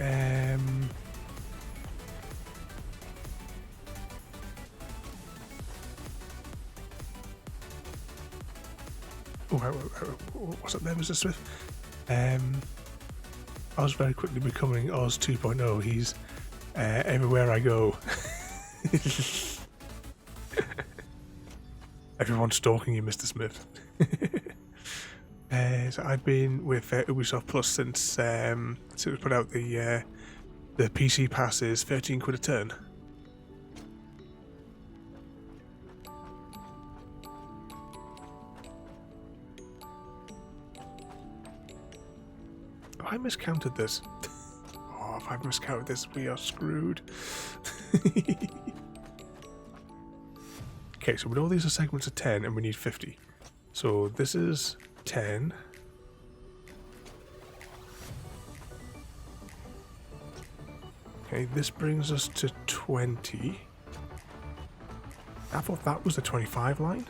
what's up there, Mr. Smith? I was very quickly becoming Oz 2.0. He's everywhere I go. Everyone's stalking you, Mr. Smith. So I've been with Ubisoft Plus since we put out the PC passes, 13 quid a turn. Have I miscounted this? Oh, if I've miscounted this, we are screwed. Okay, so we know these are segments of 10 and we need 50. So this is 10. Okay, this brings us to 20. I thought that was the 25 line.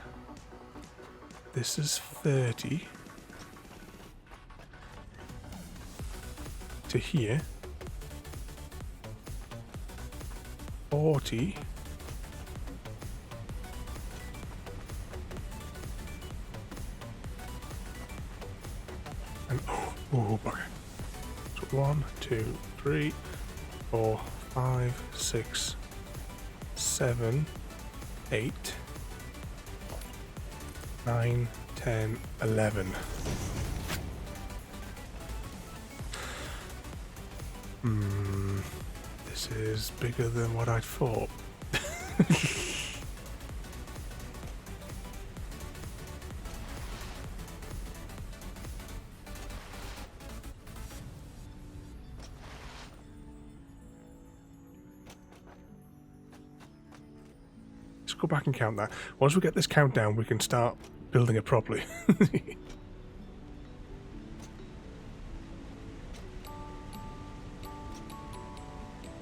This is 30. To here. 40. And oh, okay. So 1, 2, 3, 4, 5, 6, 7, 8, 9, 10, 11. This is bigger than what I'd thought. Let's go back and count that. Once we get this countdown, we can start building it properly.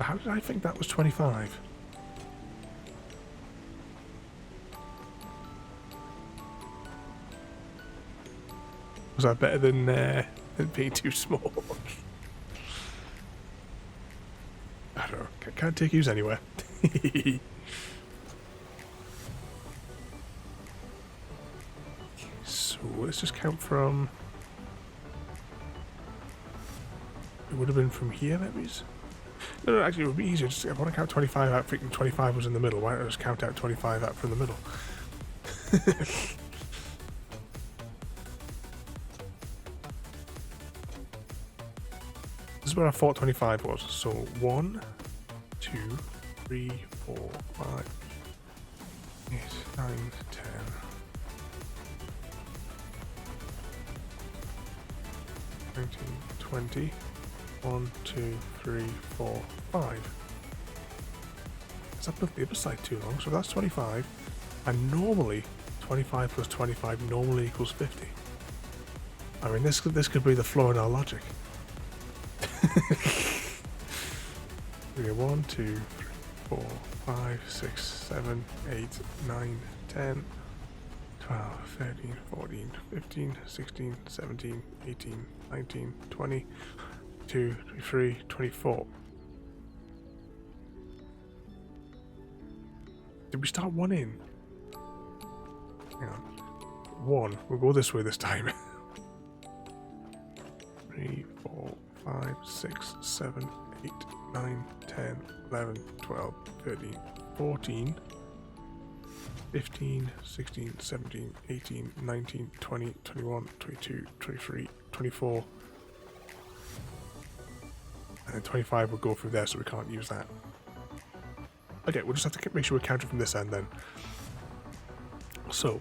How did I think that was 25? Was that better than being too small? I don't know. Can't take yous anywhere. So let's just count from... It would have been from here, maybe? No, actually it would be easier. Just, I want to count 25 out, thinking 25 was in the middle. Why don't I just count out 25 out from the middle? This is where I thought 25 was. So 1, 2, 3, 4, 5, 8, 9, 10. 19, 20. 1, 2, 3, 4, 5. Because I've built the other side too long, so that's 25. And normally, 25 plus 25 normally equals 50. I mean, this could be the flaw in our logic. We go 1, 2, 3, 4, 5, 6, 7, 8, 9, 10, 12, 13, 14, 15, 16, 17, 18, 19, 20, 22, 23, 24. Did we start one in? Hang on. 1. We'll go this way this time. 3, 4, 5, 6, 7, 8, 9, 10, 11, 12, 13, 14, 15, 16, 17, 18, 19, 20, 21, 22, 23, 24. And then 25 will go through there, so we can't use that. Okay, we'll just have to make sure we're counting from this end then. So,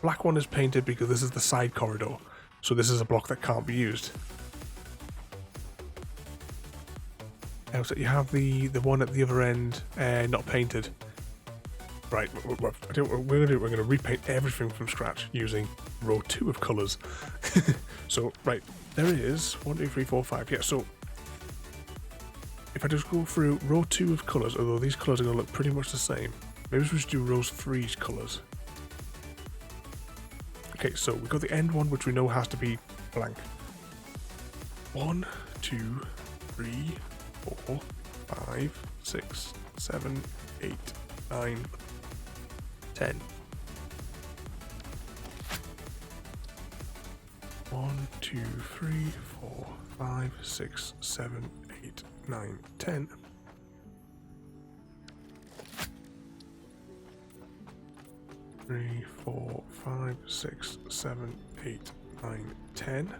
black one is painted because this is the side corridor. So this is a block that can't be used. So you have the one at the other end not painted. Right, we're going to repaint everything from scratch using row 2 of colours. So, right, there it is. 1, 2, 3, 4, 5. Yeah, so if I just go through row 2 of colours, although these colours are going to look pretty much the same, maybe we should do row 3's colours. Okay, so we've got the end one, which we know has to be blank. 1, 2, 3, 4, 5, 6, 7, 8, 9, 10. 1, 2, 3, 4, 5, 6, 7, 8, 9, 10. 3, 4, 5, 6, 7, 8, 9, 10.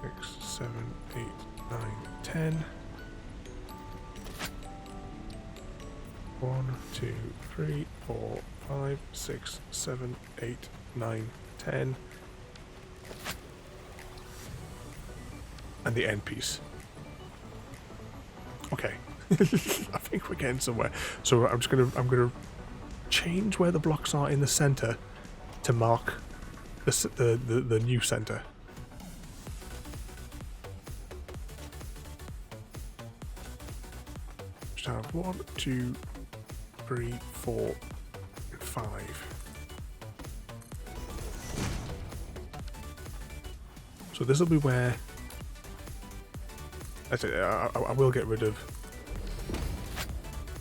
6, 7, 8, 9, 10. 1, 2, 3, 4, 5, 6, 7, 8, 9, 10. And the end piece. Okay. I think we're getting somewhere. So I'm gonna change where the blocks are in the center to mark the new center. Just have 1, 2, 3, 4, 5. So this will be where I will get rid of.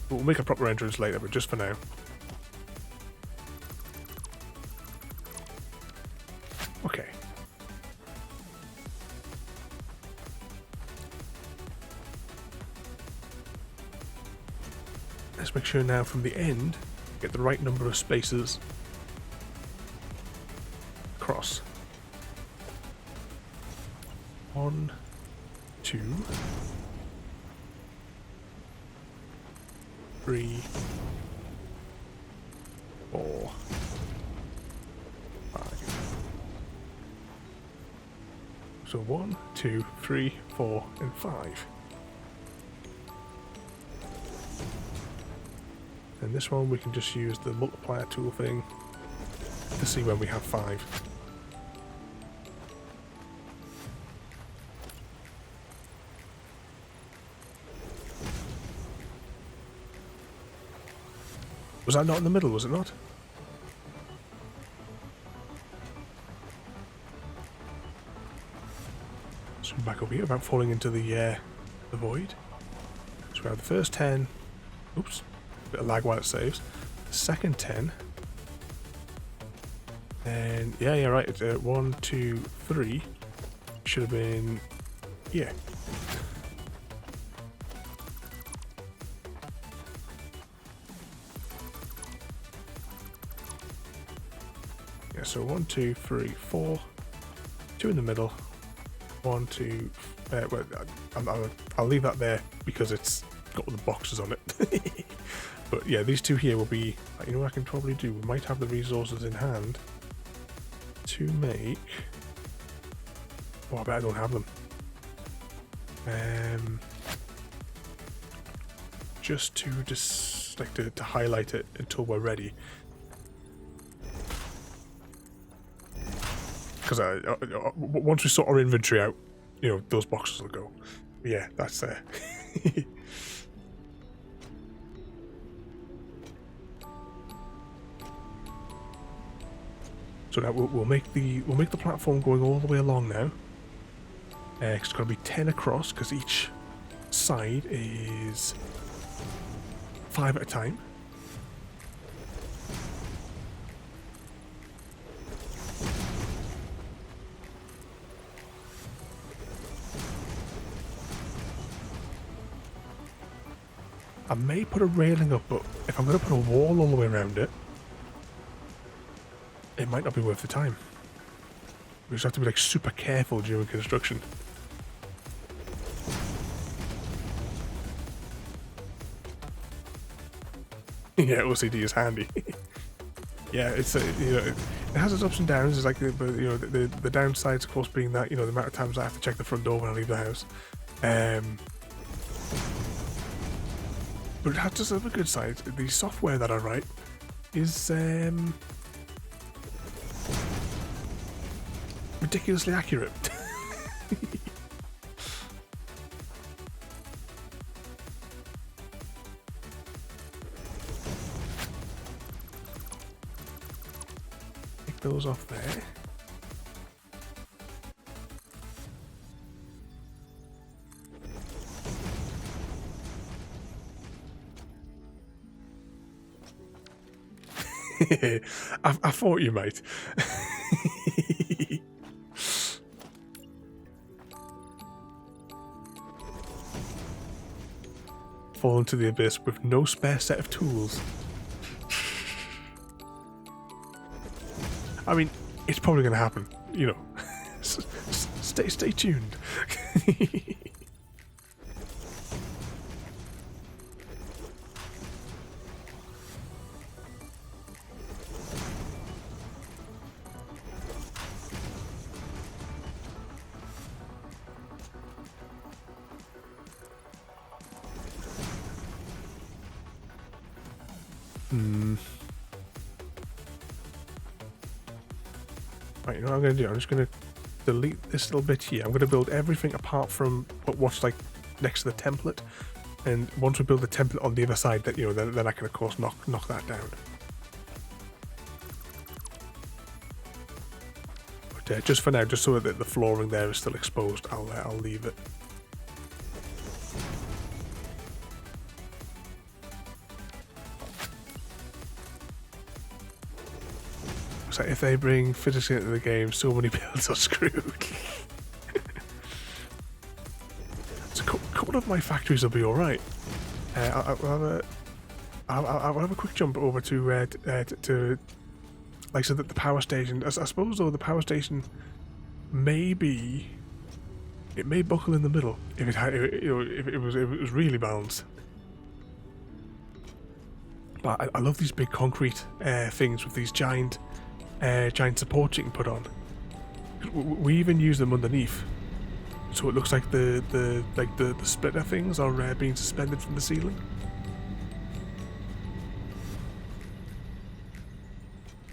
We'll make a proper entrance later, but just for now. Okay. Let's make sure now from the end, get the right number of spaces across. 1, 2, 3, 4, 5. So 1, 2, 3, 4, and 5. And this one we can just use the multiplier tool thing. to see when we have 5. Was that not in the middle, was it not? So back over here without falling into the void. So we have the first 10. Oops. Bit of lag while it saves. The second 10. And yeah, right. It's 1, 2, 3. Should have been here. Yeah, so 1, 2, 3, 4. 2 in the middle. 1, 2. Well, I'll leave that there because it's got all the boxes on it. But yeah, these 2 here will be. You know what I can probably do? We might have the resources in hand to make. Oh, I bet I don't have them. Just to highlight it until we're ready. Because once we sort our inventory out, you know, those boxes will go. But yeah, that's there. So now we'll make the platform going all the way along now. It's going to be 10 across because each side is 5 at a time. I may put a railing up, but if I'm going to put a wall all the way around it, it might not be worth the time. We just have to be like super careful during construction. Yeah, OCD is handy. Yeah, it's you know, it has its ups and downs. It's like the downsides, of course, being that, you know, the amount of times I have to check the front door when I leave the house. But it has just a good side. The software that I write is ridiculously accurate. Take those off there. I thought you might. Fall into the abyss with no spare set of tools. I mean, it's probably going to happen, you know. Stay tuned. Right, you know what I'm going to do? I'm just going to delete this little bit here. I'm going to build everything apart from what's like next to the template. And once we build the template on the other side, that, you know, then I can of course knock that down. But just for now, just so that the flooring there is still exposed, I'll leave it. So if they bring physics into the game, so many builds are screwed. So a couple of my factories will be all right. I'll have a quick jump over to like I said, the power station. I suppose though the power station may buckle in the middle if it had, you know, if it was really balanced. But I love these big concrete things with these giant supports you can put on. We even use them underneath, so it looks like the splitter things are being suspended from the ceiling.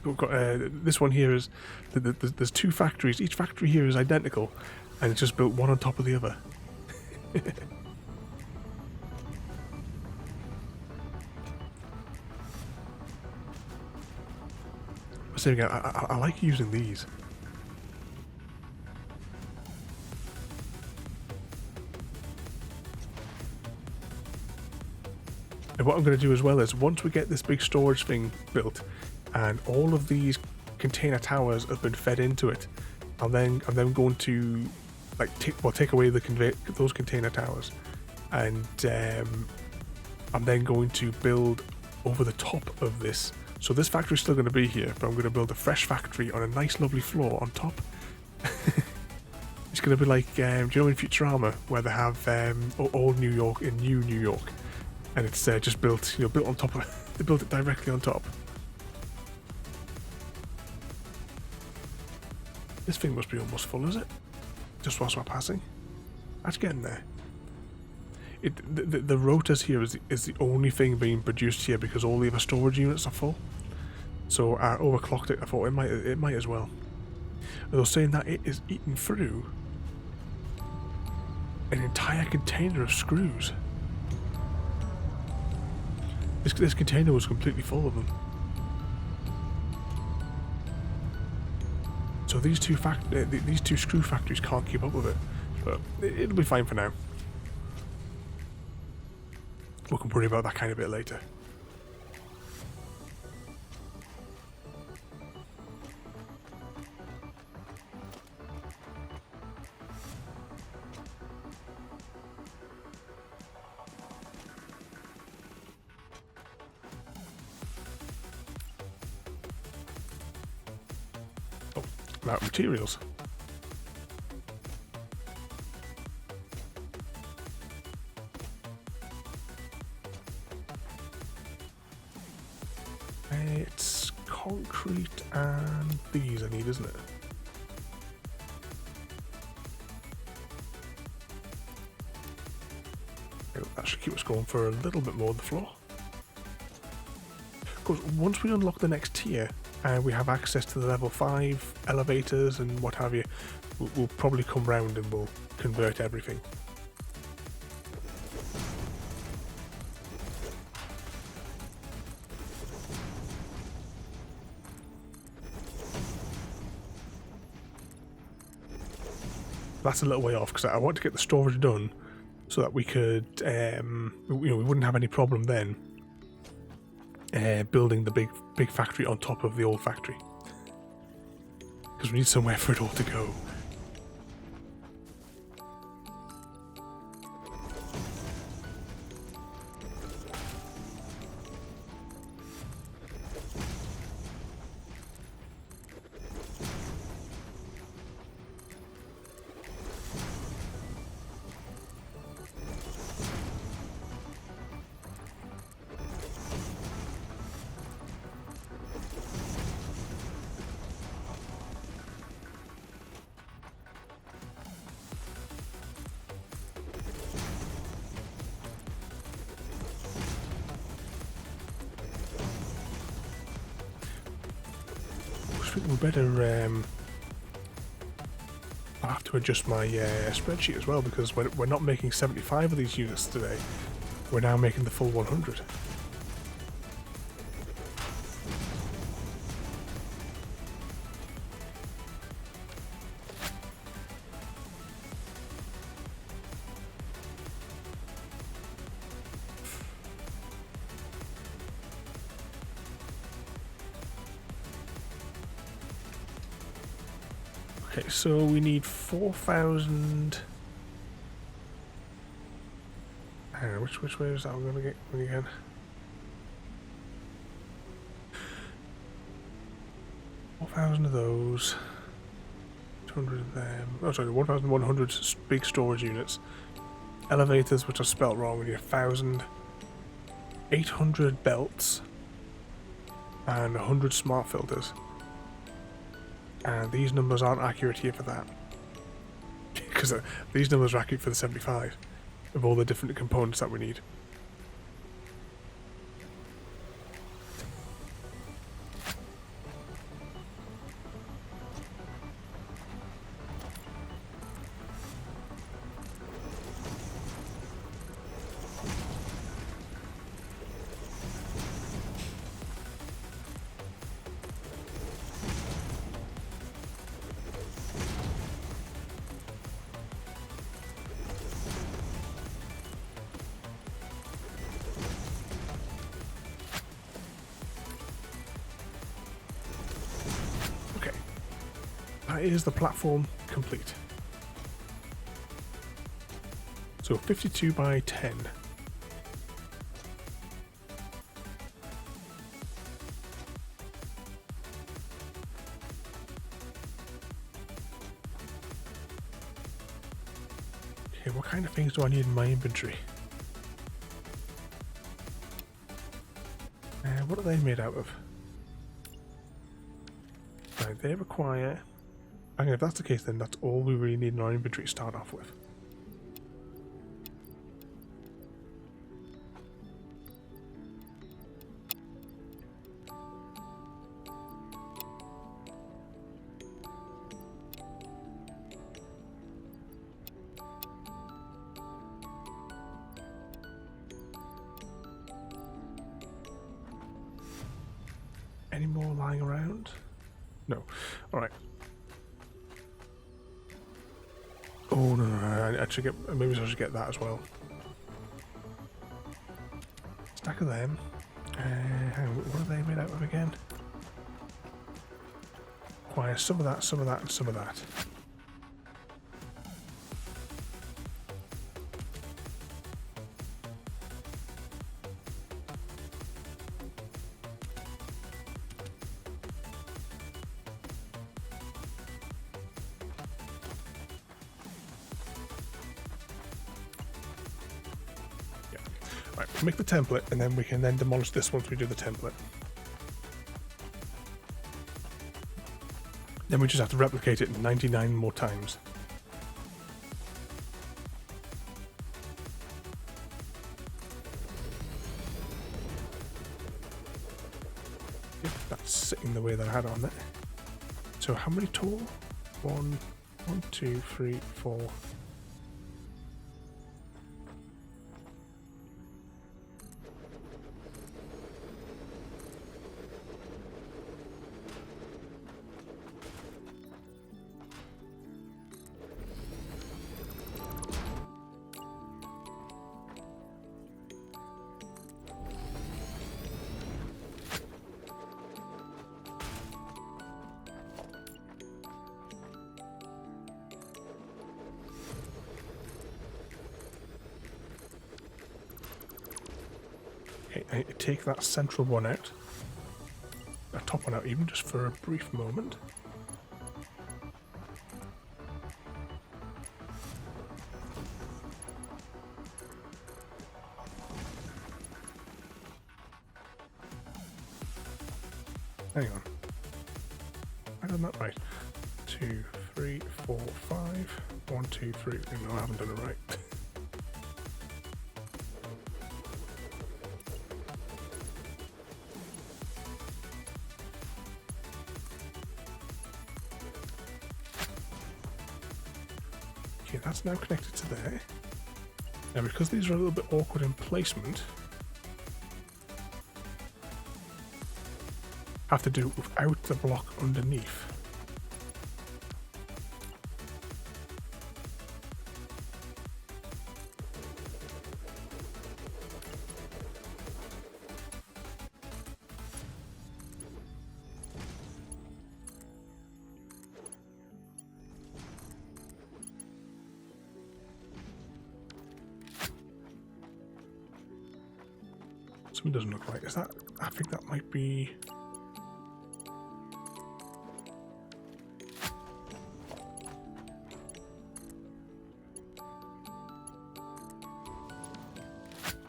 we've got this one here is there's two factories. Each factory here is identical, and it's just built one on top of the other. So again, I like using these. And what I'm going to do as well is, once we get this big storage thing built, and all of these container towers have been fed into it, I'm then going to like take away those container towers, and I'm then going to build over the top of this. So this factory's still going to be here, but I'm going to build a fresh factory on a nice, lovely floor on top. It's going to be like, do you know in Futurama where they have old New York and new New York? And it's just built, built on top of it. They built it directly on top. This thing must be almost full, is it? Just whilst we're passing. That's getting there. The rotors here is the only thing being produced here because all the other storage units are full. So I overclocked it. I thought it might as well. Although saying that, it is eating through an entire container of screws. This container was completely full of them. So these two screw factories can't keep up with it, but it'll be fine for now. We can worry about that kind of bit later. Oh, about materials. It's concrete and these I need, isn't it? That should keep us going for a little bit more on the floor. Of course, once we unlock the next tier and we have access to the level 5 elevators and what have you, we'll probably come round and we'll convert everything. That's a little way off because I want to get the storage done so that we could, we wouldn't have any problem then building the big factory on top of the old factory, because we need somewhere for it all to go. I think we better. I'll have to adjust my spreadsheet as well, because we're not making 75 of these units today. We're now making the full 100. Okay, so we need 4,000. Which way is that going to get again? $4,000 of those. 200 of them. Oh, sorry, 1,100 big storage units. Elevators, which are spelt wrong. We need 1,000. 800 belts. And 100 smart filters. And these numbers aren't accurate here for that. Because these numbers are accurate for the 75 of all the different components that we need. that is the platform complete. So 52 by 10. Okay, what kind of things do I need in my inventory? What are they made out of? Right, they require... Okay, if that's the case, then that's all we really need in our inventory to start off with. Any more lying around? No. Alright. Oh, no. I should get... Maybe I should get that as well. Stack of them. What are they made out of again? Require some of that, some of that, and some of that. Right, we'll make the template, and then we can then demolish this once we do the template. Then we just have to replicate it 99 more times. Yep, that's sitting the way that I had on there. So how many total? 1, 2, 3, 4... Okay, I need to take that central one out. That top one out even, just for a brief moment. Hang on. I done that right. 2, 3, 4, 5. 1, 2, 3. No, I haven't done it right. Okay, that's now connected to there. Now, because these are a little bit awkward in placement, I have to do it without the block underneath. Something doesn't look right. Is that? I think that might be.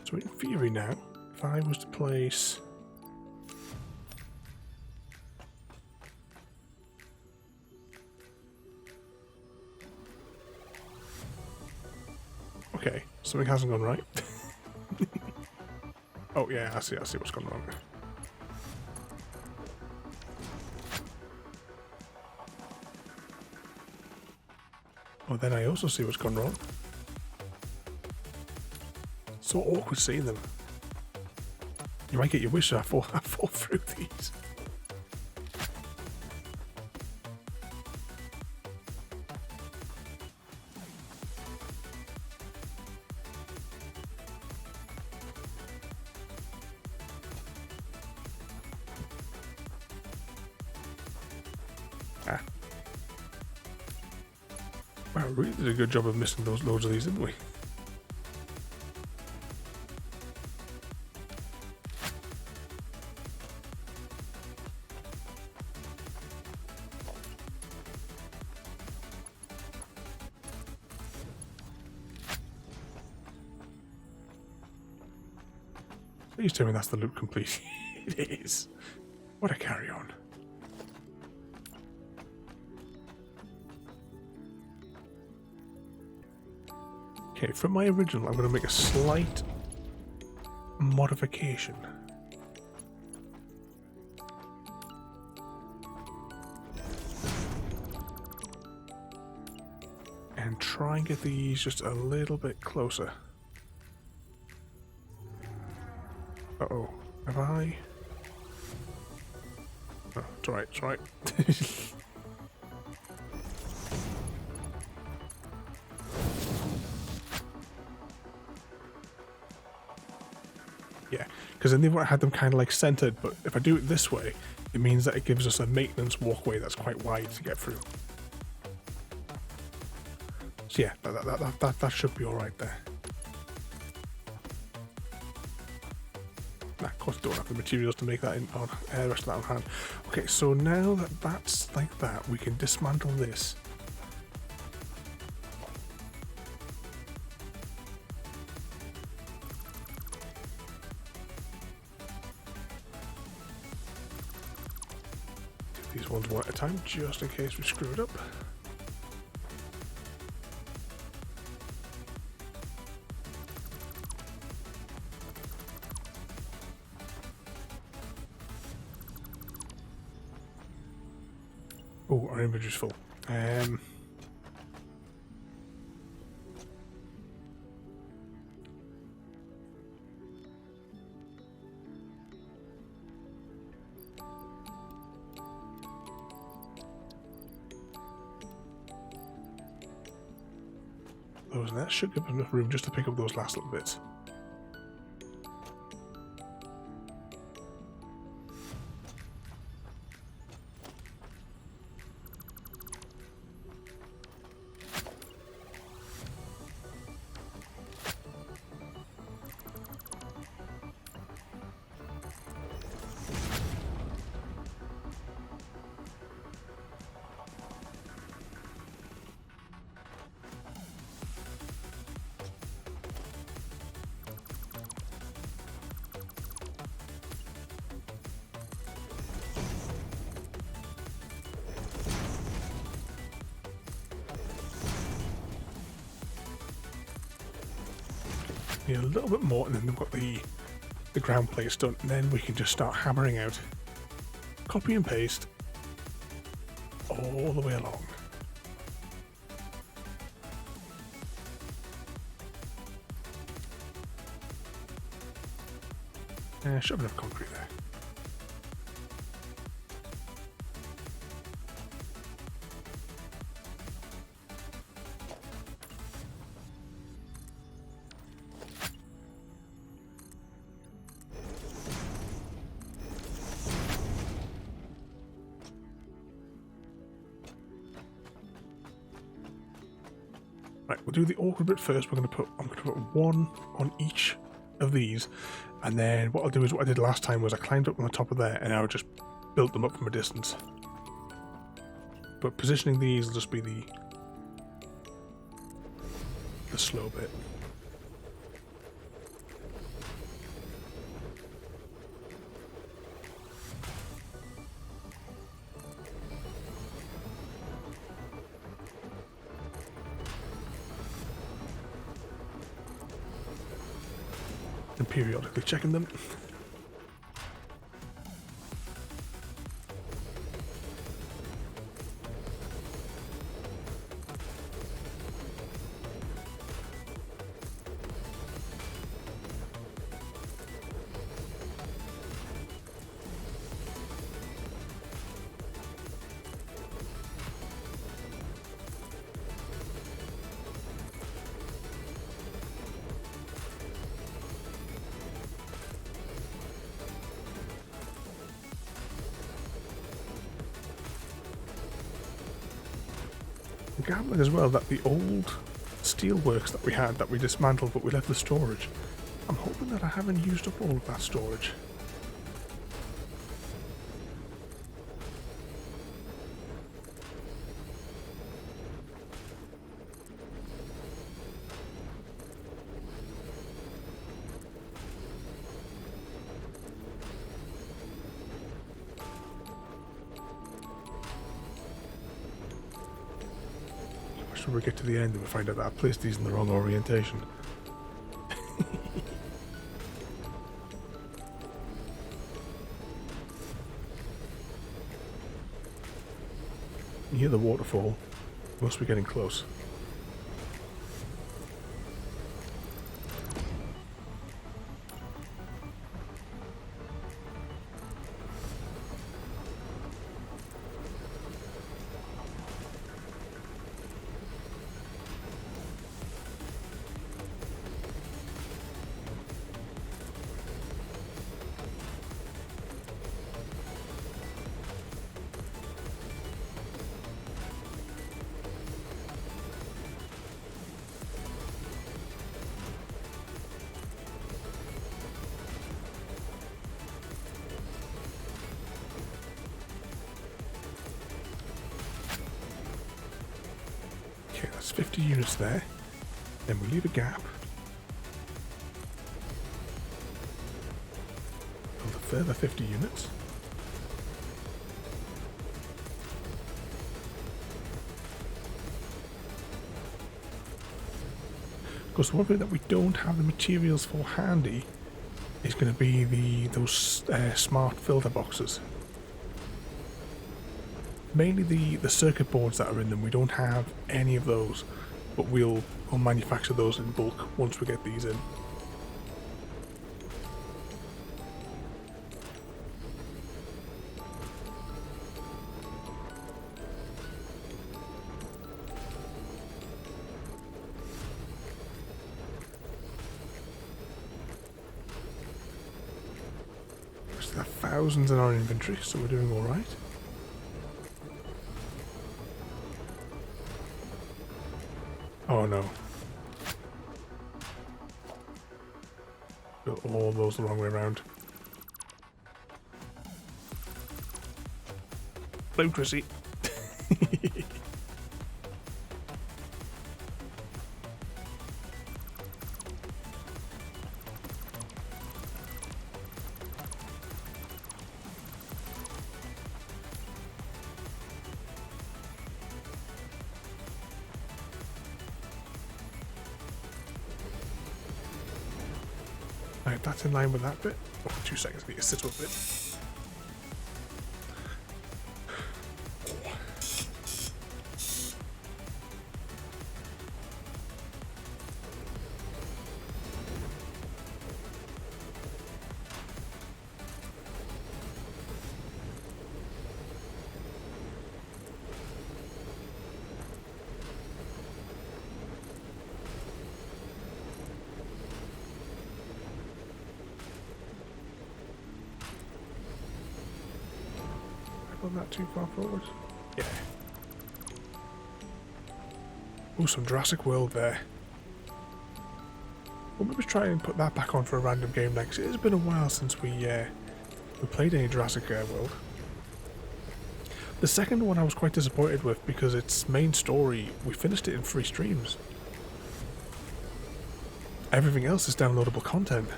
So in theory now, if I was to place. Okay, something hasn't gone right. Oh yeah, I see what's gone wrong. Oh, then I also see what's gone wrong. So awkward seeing them. You might get your wish. I fall through these. Wow, we really did a good job of missing those loads of these, didn't we? Please tell me that's the loop complete. It is. What a carry on. Okay, from my original, I'm going to make a slight modification. And try and get these just a little bit closer. Uh-oh. Have I? Oh, it's alright, it's alright. Yeah, because then they've had them kind of like centered, but if I do it this way, it means that it gives us a maintenance walkway that's quite wide to get through. So yeah, that should be alright there. Nah, of course I don't have the materials to make that in on the rest of that on hand. Okay, so now that that's like that, we can dismantle this. Do these ones one at a time, just in case we screw it up. Oh, our inventory's full. Those, and that should give us enough room just to pick up those last little bits. Need a little bit more, and then we've got the ground plates done, and then we can just start hammering out copy and paste all the way along. Should have enough concrete there. Right, we'll do the awkward bit first. I'm going to put one on each of these, and then what I'll do is what I did last time was I climbed up on the top of there and I would just build them up from a distance. But positioning these will just be the slow bit. And periodically checking them. gambling as well that the old steelworks that we had that we dismantled but we left the storage, I'm hoping that I haven't used up all of that storage. Should we get to the end and we find out that I placed these in the wrong orientation? You hear the waterfall. Must be getting close. Okay, that's 50 units there. Then we leave a gap. Build a further 50 units. Of course, the one thing that we don't have the materials for handy is going to be those smart filter boxes. Mainly the circuit boards that are in them, we don't have any of those, but we'll manufacture those in bulk once we get these in. We still have thousands in our inventory, so we're doing alright. Oh no. Built all those the wrong way around. Electricity. Right, that's in line with that bit. Oh, 2 seconds, I need to sit up a bit. Not too far forward. Yeah. Oh, some Jurassic World there. We'll maybe try and put that back on for a random game next. It has been a while since we played any Jurassic World. The second one I was quite disappointed with because its main story, we finished it in 3 streams. Everything else is downloadable content.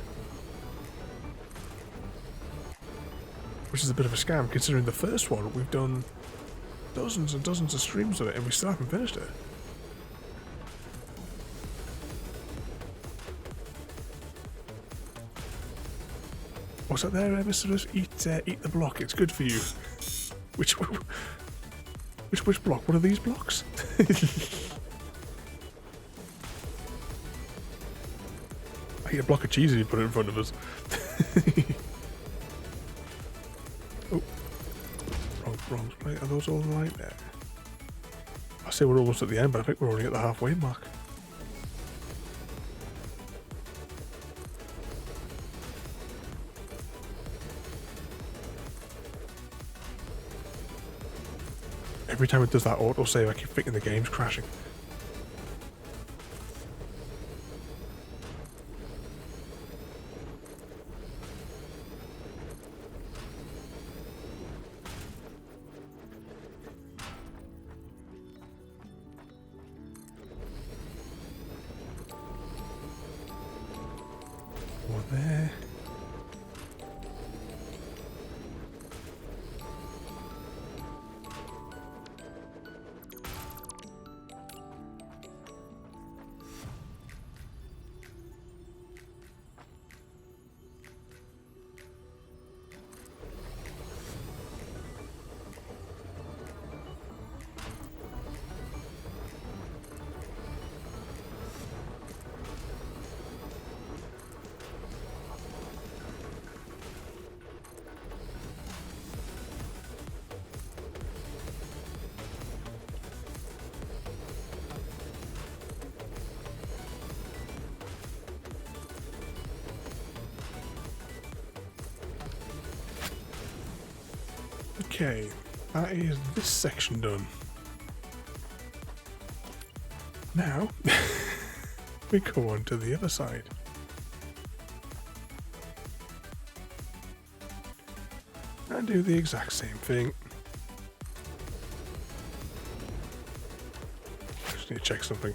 Which is a bit of a scam, considering the first one, we've done dozens and dozens of streams of it, and we still haven't finished it. What's that there, Mr. Eat the block, it's good for you. Which block? What are these blocks? I eat a block of cheese and you put it in front of us. Wrong plate. Are those all right there? I say we're almost at the end, but I think we're already at the halfway mark. every time it does that autosave, I keep thinking the game's crashing. One there. Okay, that is this section done. Now, we go on to the other side. And do the exact same thing. Just need to check something.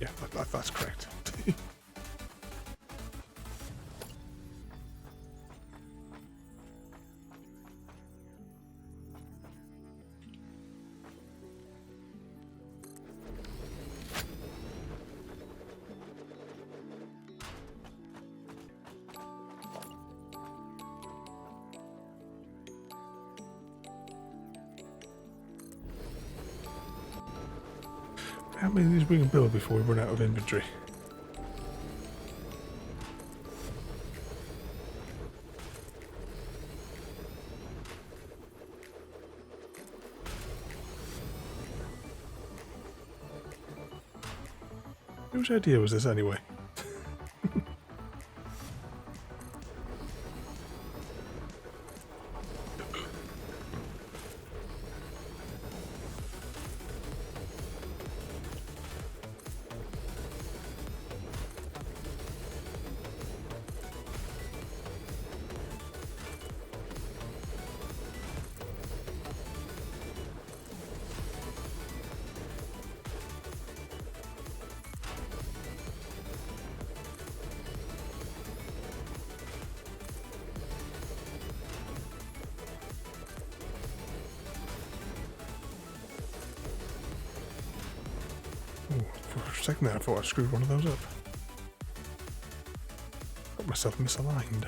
Yeah, that's correct. How many of these we can build before we run out of inventory? Whose idea was this anyway? For a second there, I thought I screwed one of those up. Got myself misaligned.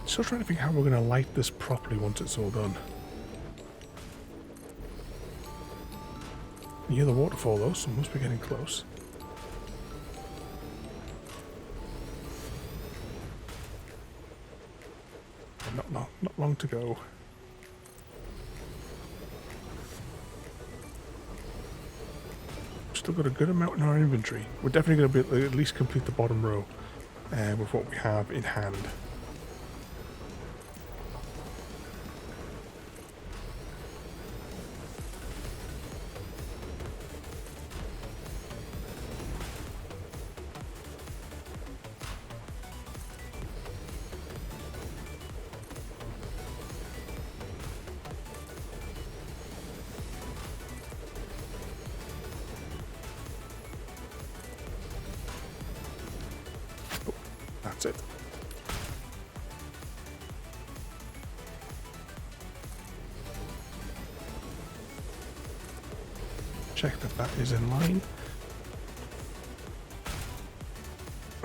Still trying to think how we're going to light this properly once it's all done. You hear the waterfall though, so must be getting close. Not long to go. Still got a good amount in our inventory. We're definitely going to be able to at least complete the bottom row with what we have in hand. That's it. Check that is in line.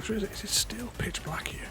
Is it still pitch black here?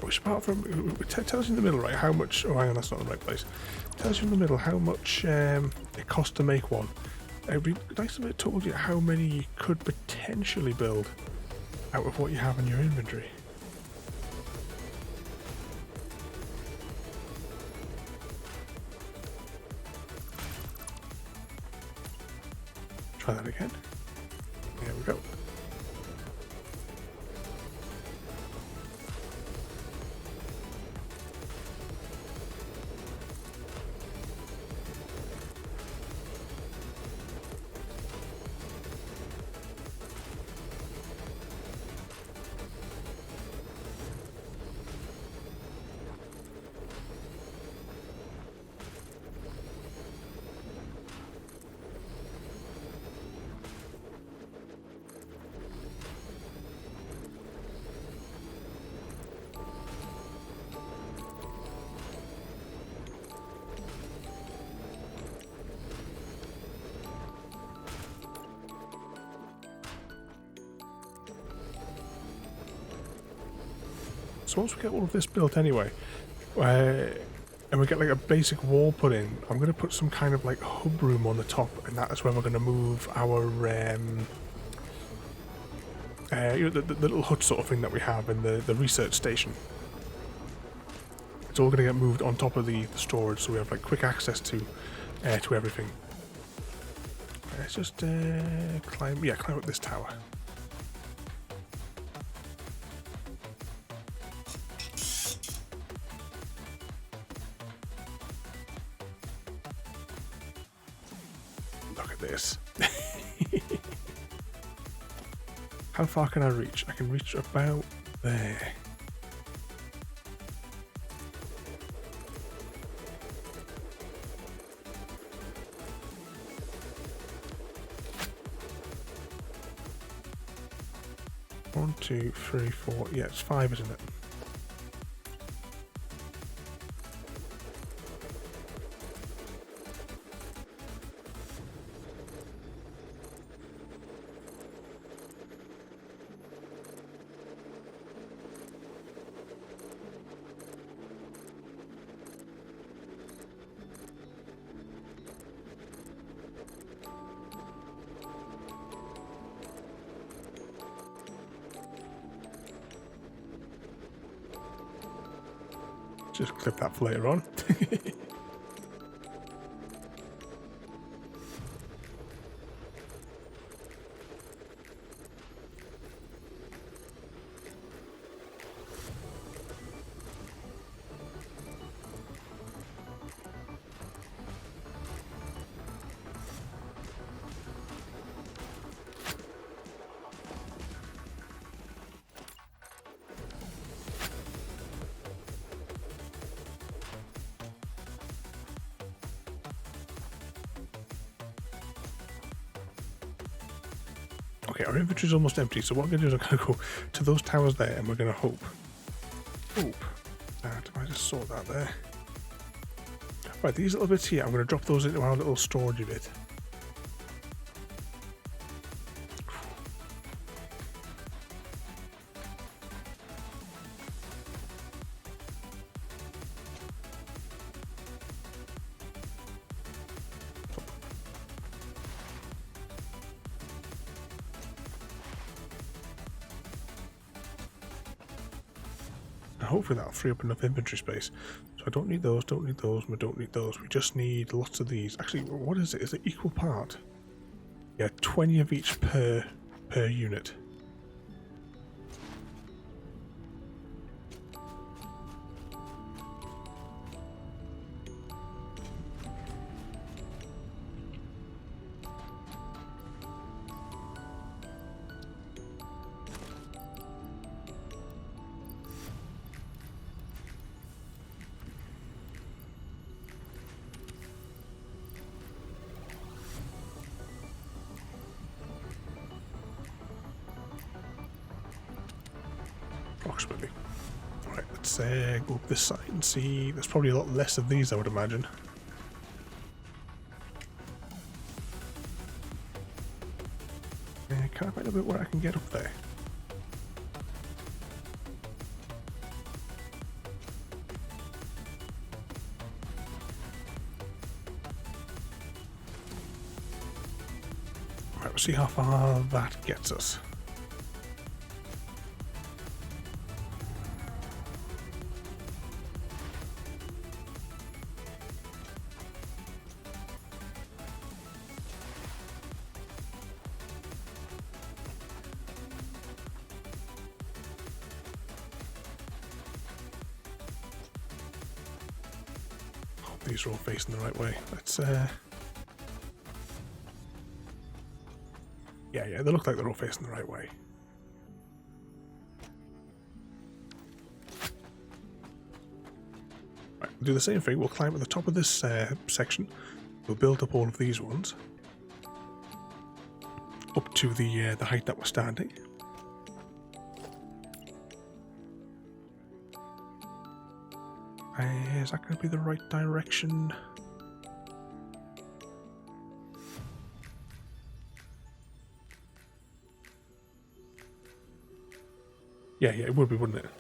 which apart from it tells you in the middle, right, how much. Oh, hang on, that's not the right place. It tells you in the middle how much it costs to make one. It'd be nice if it told you how many you could potentially build out of what you have in your inventory. Try that again. There we go. So once we get all of this built anyway, and we get like a basic wall put in, I'm going to put some kind of like hub room on the top, and that is where we're going to move our you know, the little hut sort of thing that we have in the research station. It's all going to get moved on top of the storage, so we have like quick access to everything. Let's just climb up this tower. Look at this. How far can I reach? I can reach about there. One, two, three, four. Yeah, it's 5, isn't it? Just clip that for later on. Okay, our inventory's almost empty, so what I'm going to do is I'm going to go to those towers there, and we're going to hope. I just saw that there. Right, these little bits here, I'm going to drop those into our little storage bit. Hopefully that'll free up enough inventory space. So I don't need those, and we don't need those. We just need lots of these. Actually, what is it? Is it equal part? Yeah, 20 of each per unit. Approximately. Alright, let's go up this side and see. There's probably a lot less of these, I would imagine. Can I find a bit where I can get up there? see how far that gets us. These are all facing the right way. Let's yeah, they look like they're all facing the right way. Right, we'll do the same thing. We'll climb at the top of this section. We'll build up all of these ones up to the height that we're standing. Is that going to be the right direction? Yeah, it would be, wouldn't it?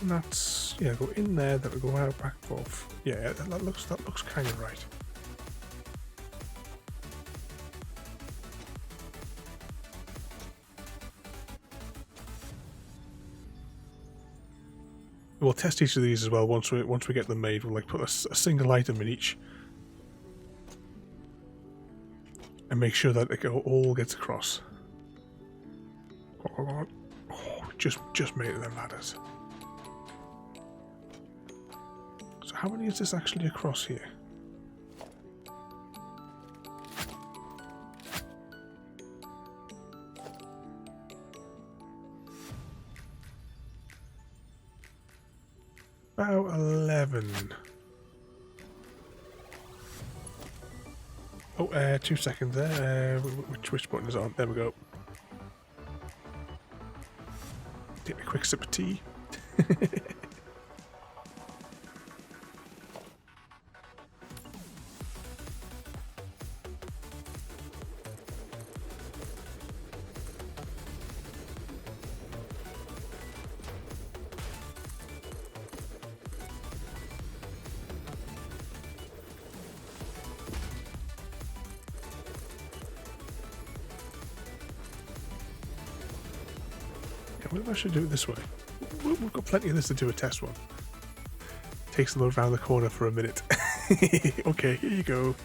And that's, yeah, go in there, that will go out, back, forth. Yeah, that looks kind of right. We'll test each of these as well once we get them made. We'll like put a single item in each and make sure that it all gets across. Oh, just made it them ladders. So how many is this actually across here? About 11. Oh, 2 seconds there. Which button is on? There we go. Take a quick sip of tea. Maybe I should do it this way. We've got plenty of this to do a test one. Takes a load around the corner for a minute. Okay, here you go.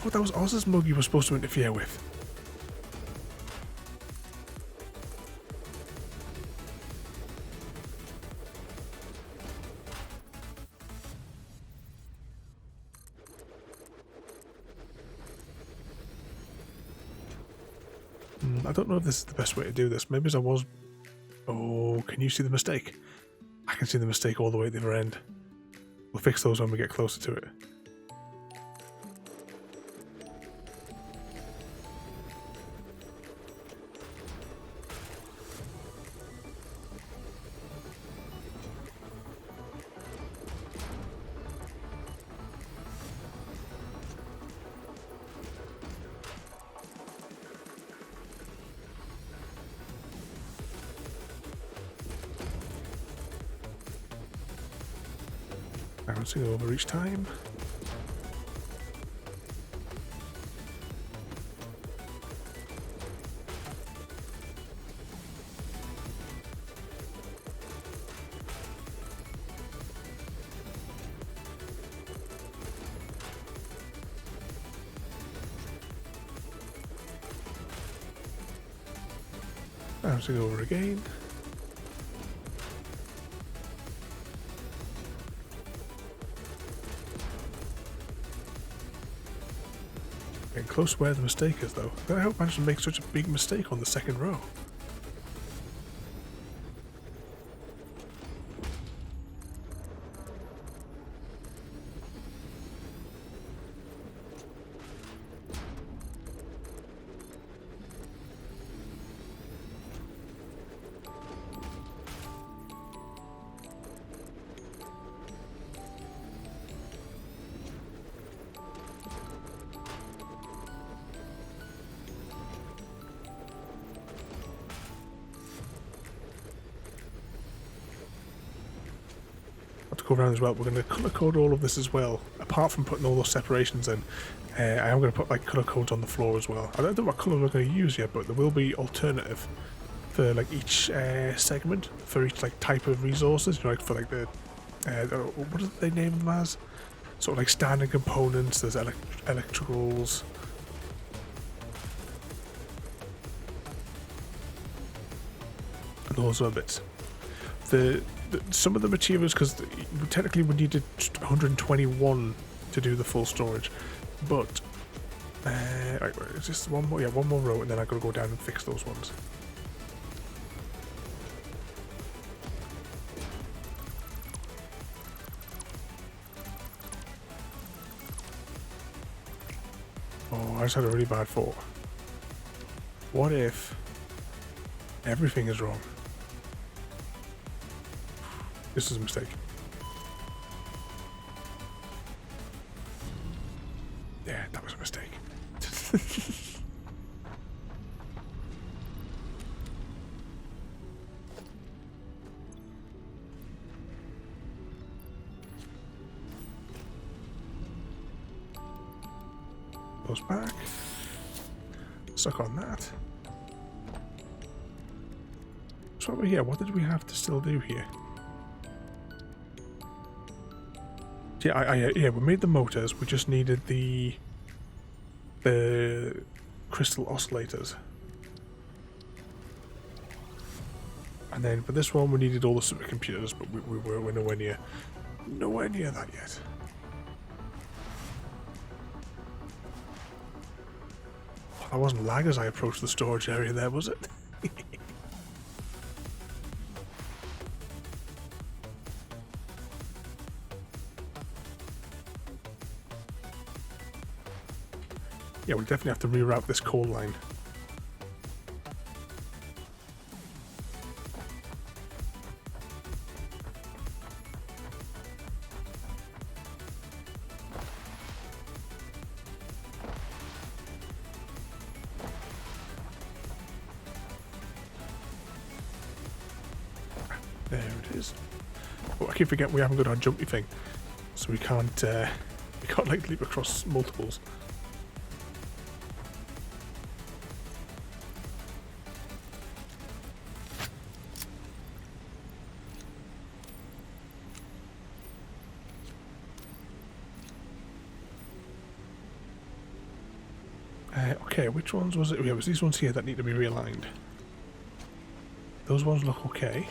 Oh, that was Oz's mug you were supposed to interfere with. I don't know if this is the best way to do this. Maybe as I was... Oh, can you see the mistake? I can see the mistake all the way at the other end. We'll fix those when we get closer to it. Bouncing over each time. Bouncing over again. Getting close to where the mistake is, though. I hope I managed to make such a big mistake on the second row. To go around as well, we're going to colour code all of this as well. Apart from putting all those separations in, I am going to put like colour codes on the floor as well. I don't know what colour we're going to use yet, but there will be alternative for like each segment, for each like type of resources. You know, like for like the what do they name them as? Sort of like standard components. There's electricals. And those other bits. Some of the materials, because technically we needed 121 to do the full storage, but right, it's just one more row, and then I got to go down and fix those ones. Oh, I just had a really bad thought. What if everything is wrong? This is a mistake. Yeah, that was a mistake. Goes back. Suck on that. So yeah, what did we have to still do here? Yeah, we made the motors. We just needed the crystal oscillators, and then for this one we needed all the supercomputers, but we're nowhere near that yet. I wasn't lag as I approached the storage area there, was it? Yeah, we'll definitely have to reroute this coal line. There it is. Oh, I keep forgetting we haven't got our jumpy thing, so we can't like leap across multiples. Okay, which ones was it? Yeah, it was these ones here that need to be realigned. Those ones look okay.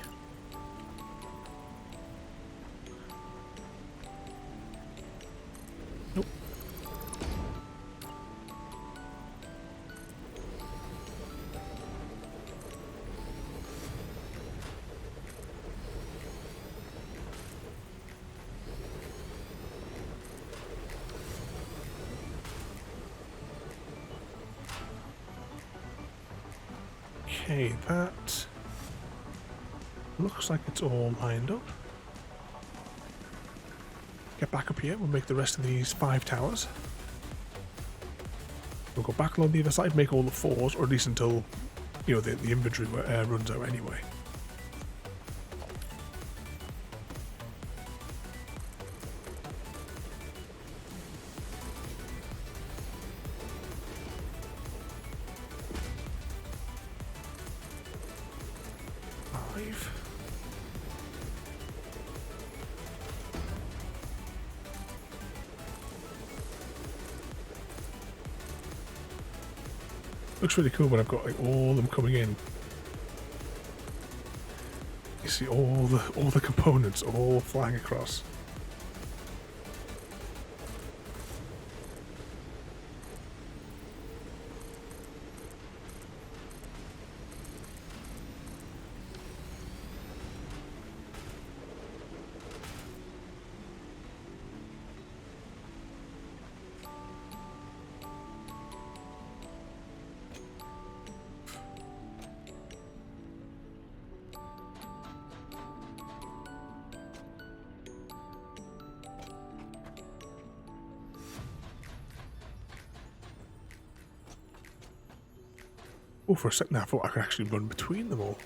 Nope. Okay, that looks like it's all lined up. Get back up here, we'll make the rest of these 5 towers. We'll go back along the other side, make all the 4s, or at least until, you know, the inventory runs out anyway. Looks really cool when I've got like all of them coming in. You see all the components all flying across. Oh, for a second I thought I could actually run between them all.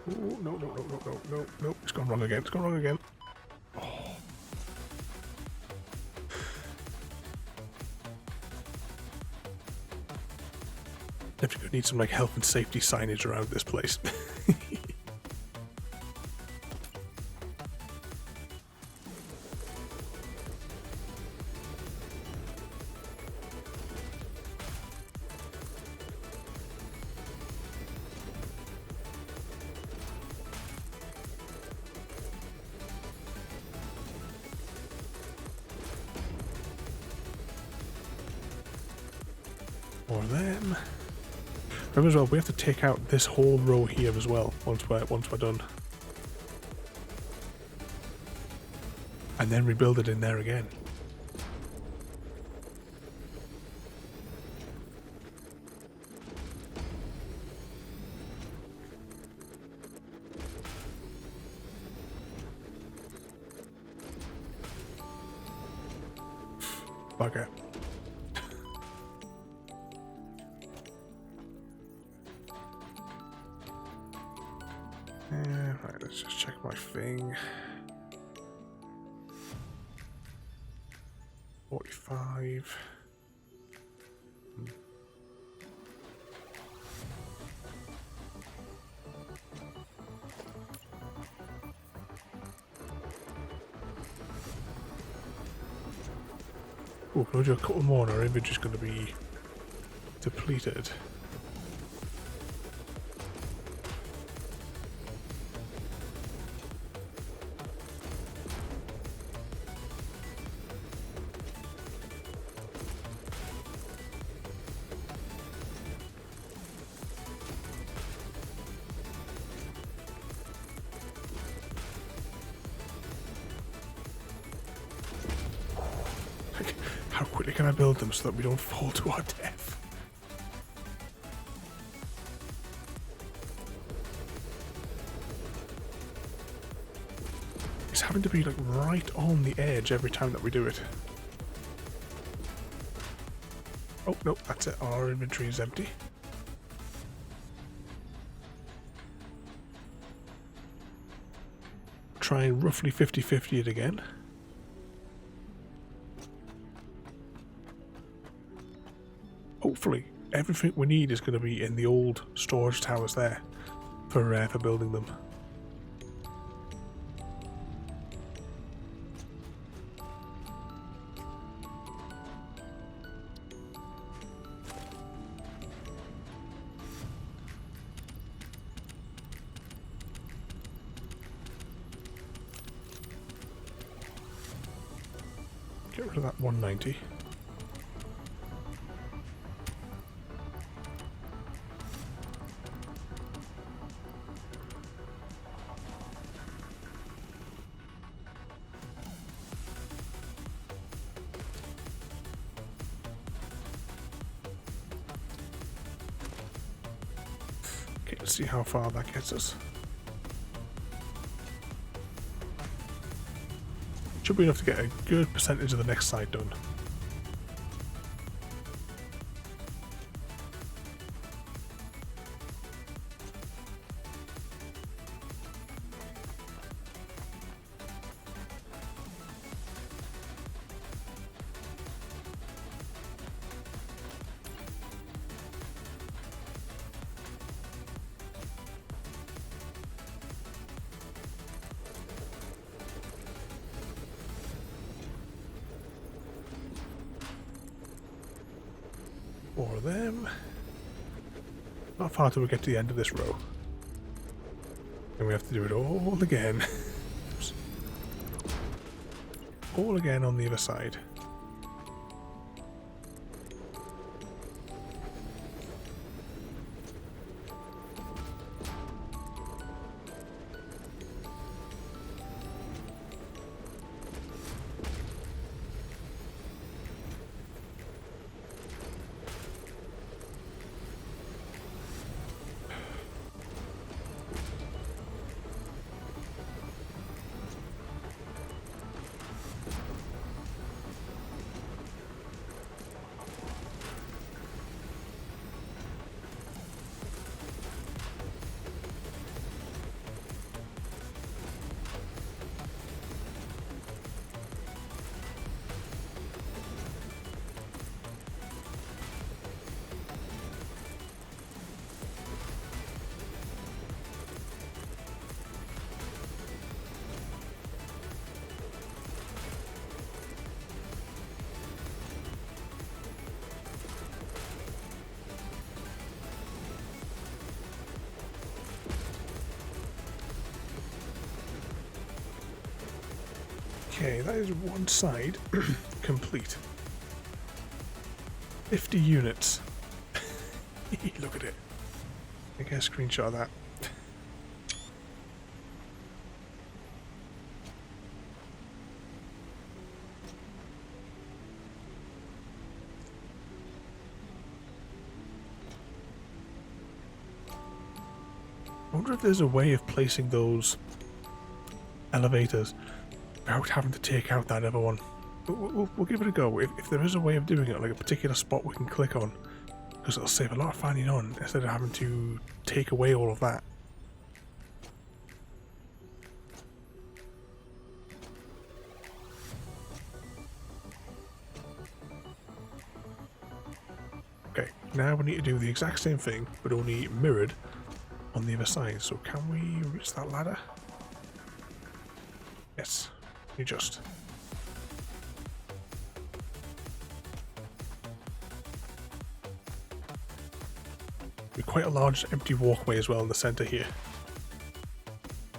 Oh, no, no, no, no, no, no, no. It's gone wrong again. It's gone wrong again. Oh. Definitely gonna need some like health and safety signage around this place. Or them. Remember as well, we have to take out this whole row here as well once we're done, and then rebuild it in there again. Bugger. Right, let's just check my thing. 45. Oh, can we do a couple more and our image is going to be depleted. How quickly can I build them so that we don't fall to our death? It's having to be like right on the edge every time that we do it. Oh, no, that's it. Our inventory is empty. Try and roughly 50-50 it again. Hopefully, everything we need is going to be in the old storage towers there for building them. Get rid of that 190. Okay, let's see how far that gets us. Should be enough to get a good percentage of the next side done. Four of them. Not far till we get to the end of this row. And we have to do it all again. Oops. All again on the other side. Okay, that is one side complete. 50 units. Look at it. I get a screenshot of that. I wonder if there's a way of placing those elevators without having to take out that other one. We'll give it a go. If there is a way of doing it, like a particular spot we can click on, because it'll save a lot of finding on instead of having to take away all of that. Okay, now we need to do the exact same thing, but only mirrored on the other side. So can we reach that ladder? Yes, you just. Be quite a large empty walkway as well in the centre here.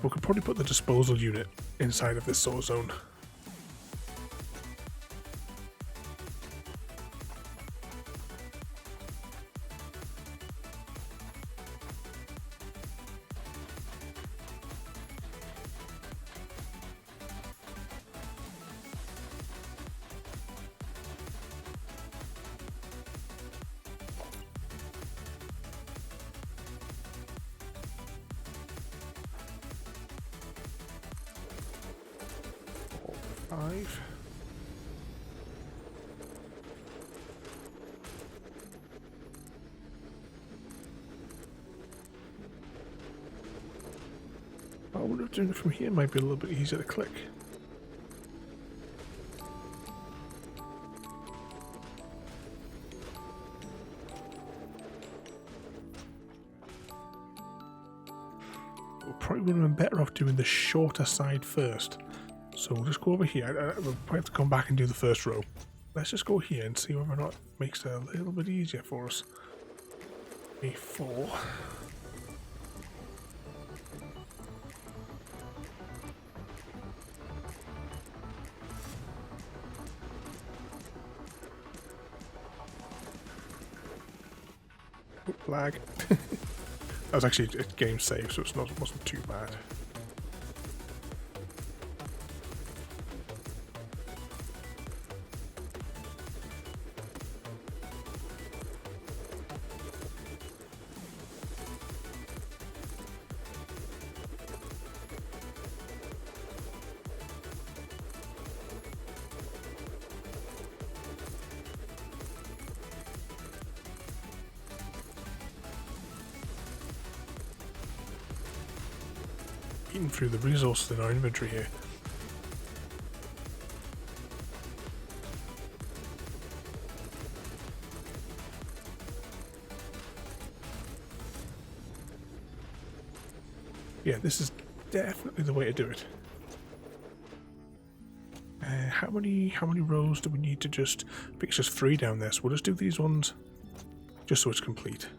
We could probably put the disposal unit inside of this sort of zone. Five. I wonder if doing it from here might be a little bit easier to click. We probably would have been better off doing the shorter side first. So we'll just go over here. We'll probably have to come back and do the first row. Let's just go here and see whether or not it makes it a little bit easier for us. A4. Lag. That was actually a game save, so it wasn't too bad. Eating through the resources in our inventory here. Yeah, this is definitely the way to do it. How many rows do we need to just... I think it's just 3 down there, so we'll just do these ones just so it's complete.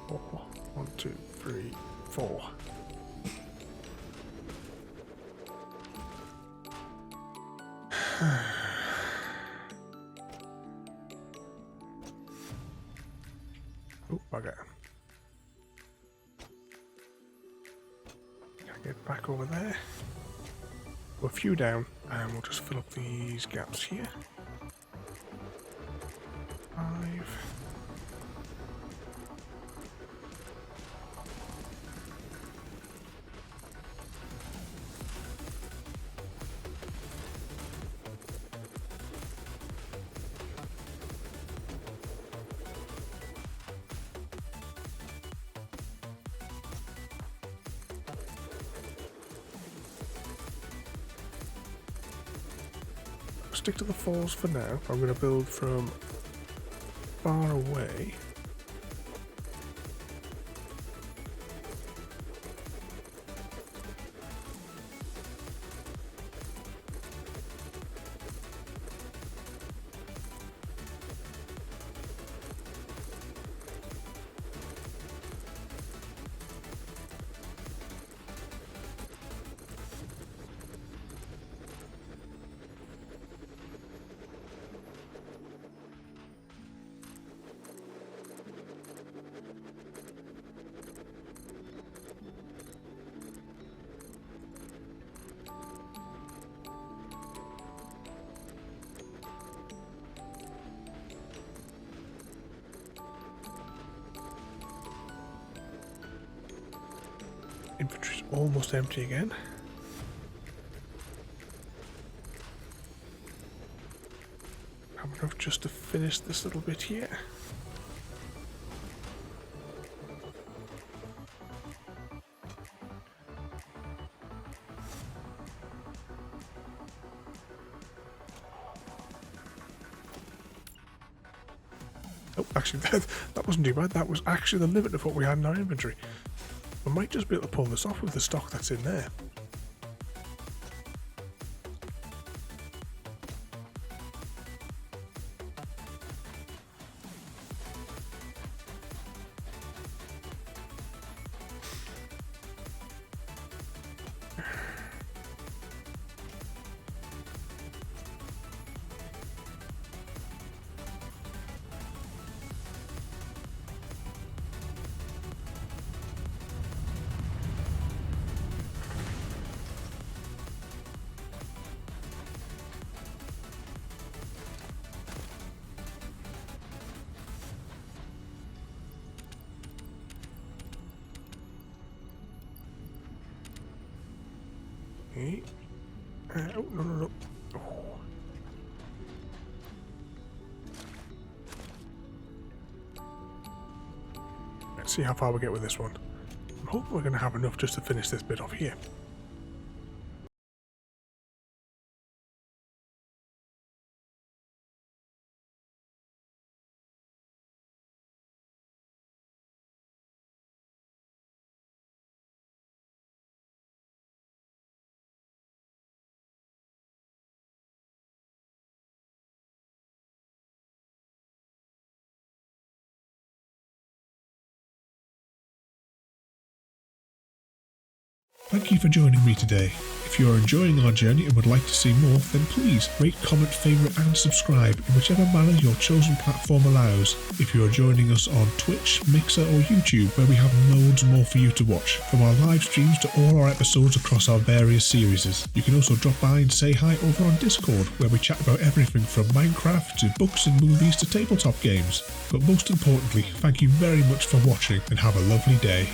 4. 1, 2, 3, 4. Oh, bugger. Gotta get back over there. Go a few down, and we'll just fill up these gaps here. 5. Stick to the falls for now. I'm going to build from far away. Inventory's almost empty again. Have enough just to finish this little bit here. Oh, actually, that wasn't too bad. That was actually the limit of what we had in our inventory. We might just be able to pull this off with the stock that's in there. Okay. Oh, no. Oh. Let's see how far we get with this one. I'm hoping we're going to have enough just to finish this bit off here. Thank you for joining me today. If you are enjoying our journey and would like to see more, then please rate, comment, favourite and subscribe in whichever manner your chosen platform allows. If you are joining us on Twitch, Mixer or YouTube, where we have loads more for you to watch, from our live streams to all our episodes across our various series. You can also drop by and say hi over on Discord, where we chat about everything from Minecraft to books and movies to tabletop games. But most importantly, thank you very much for watching and have a lovely day.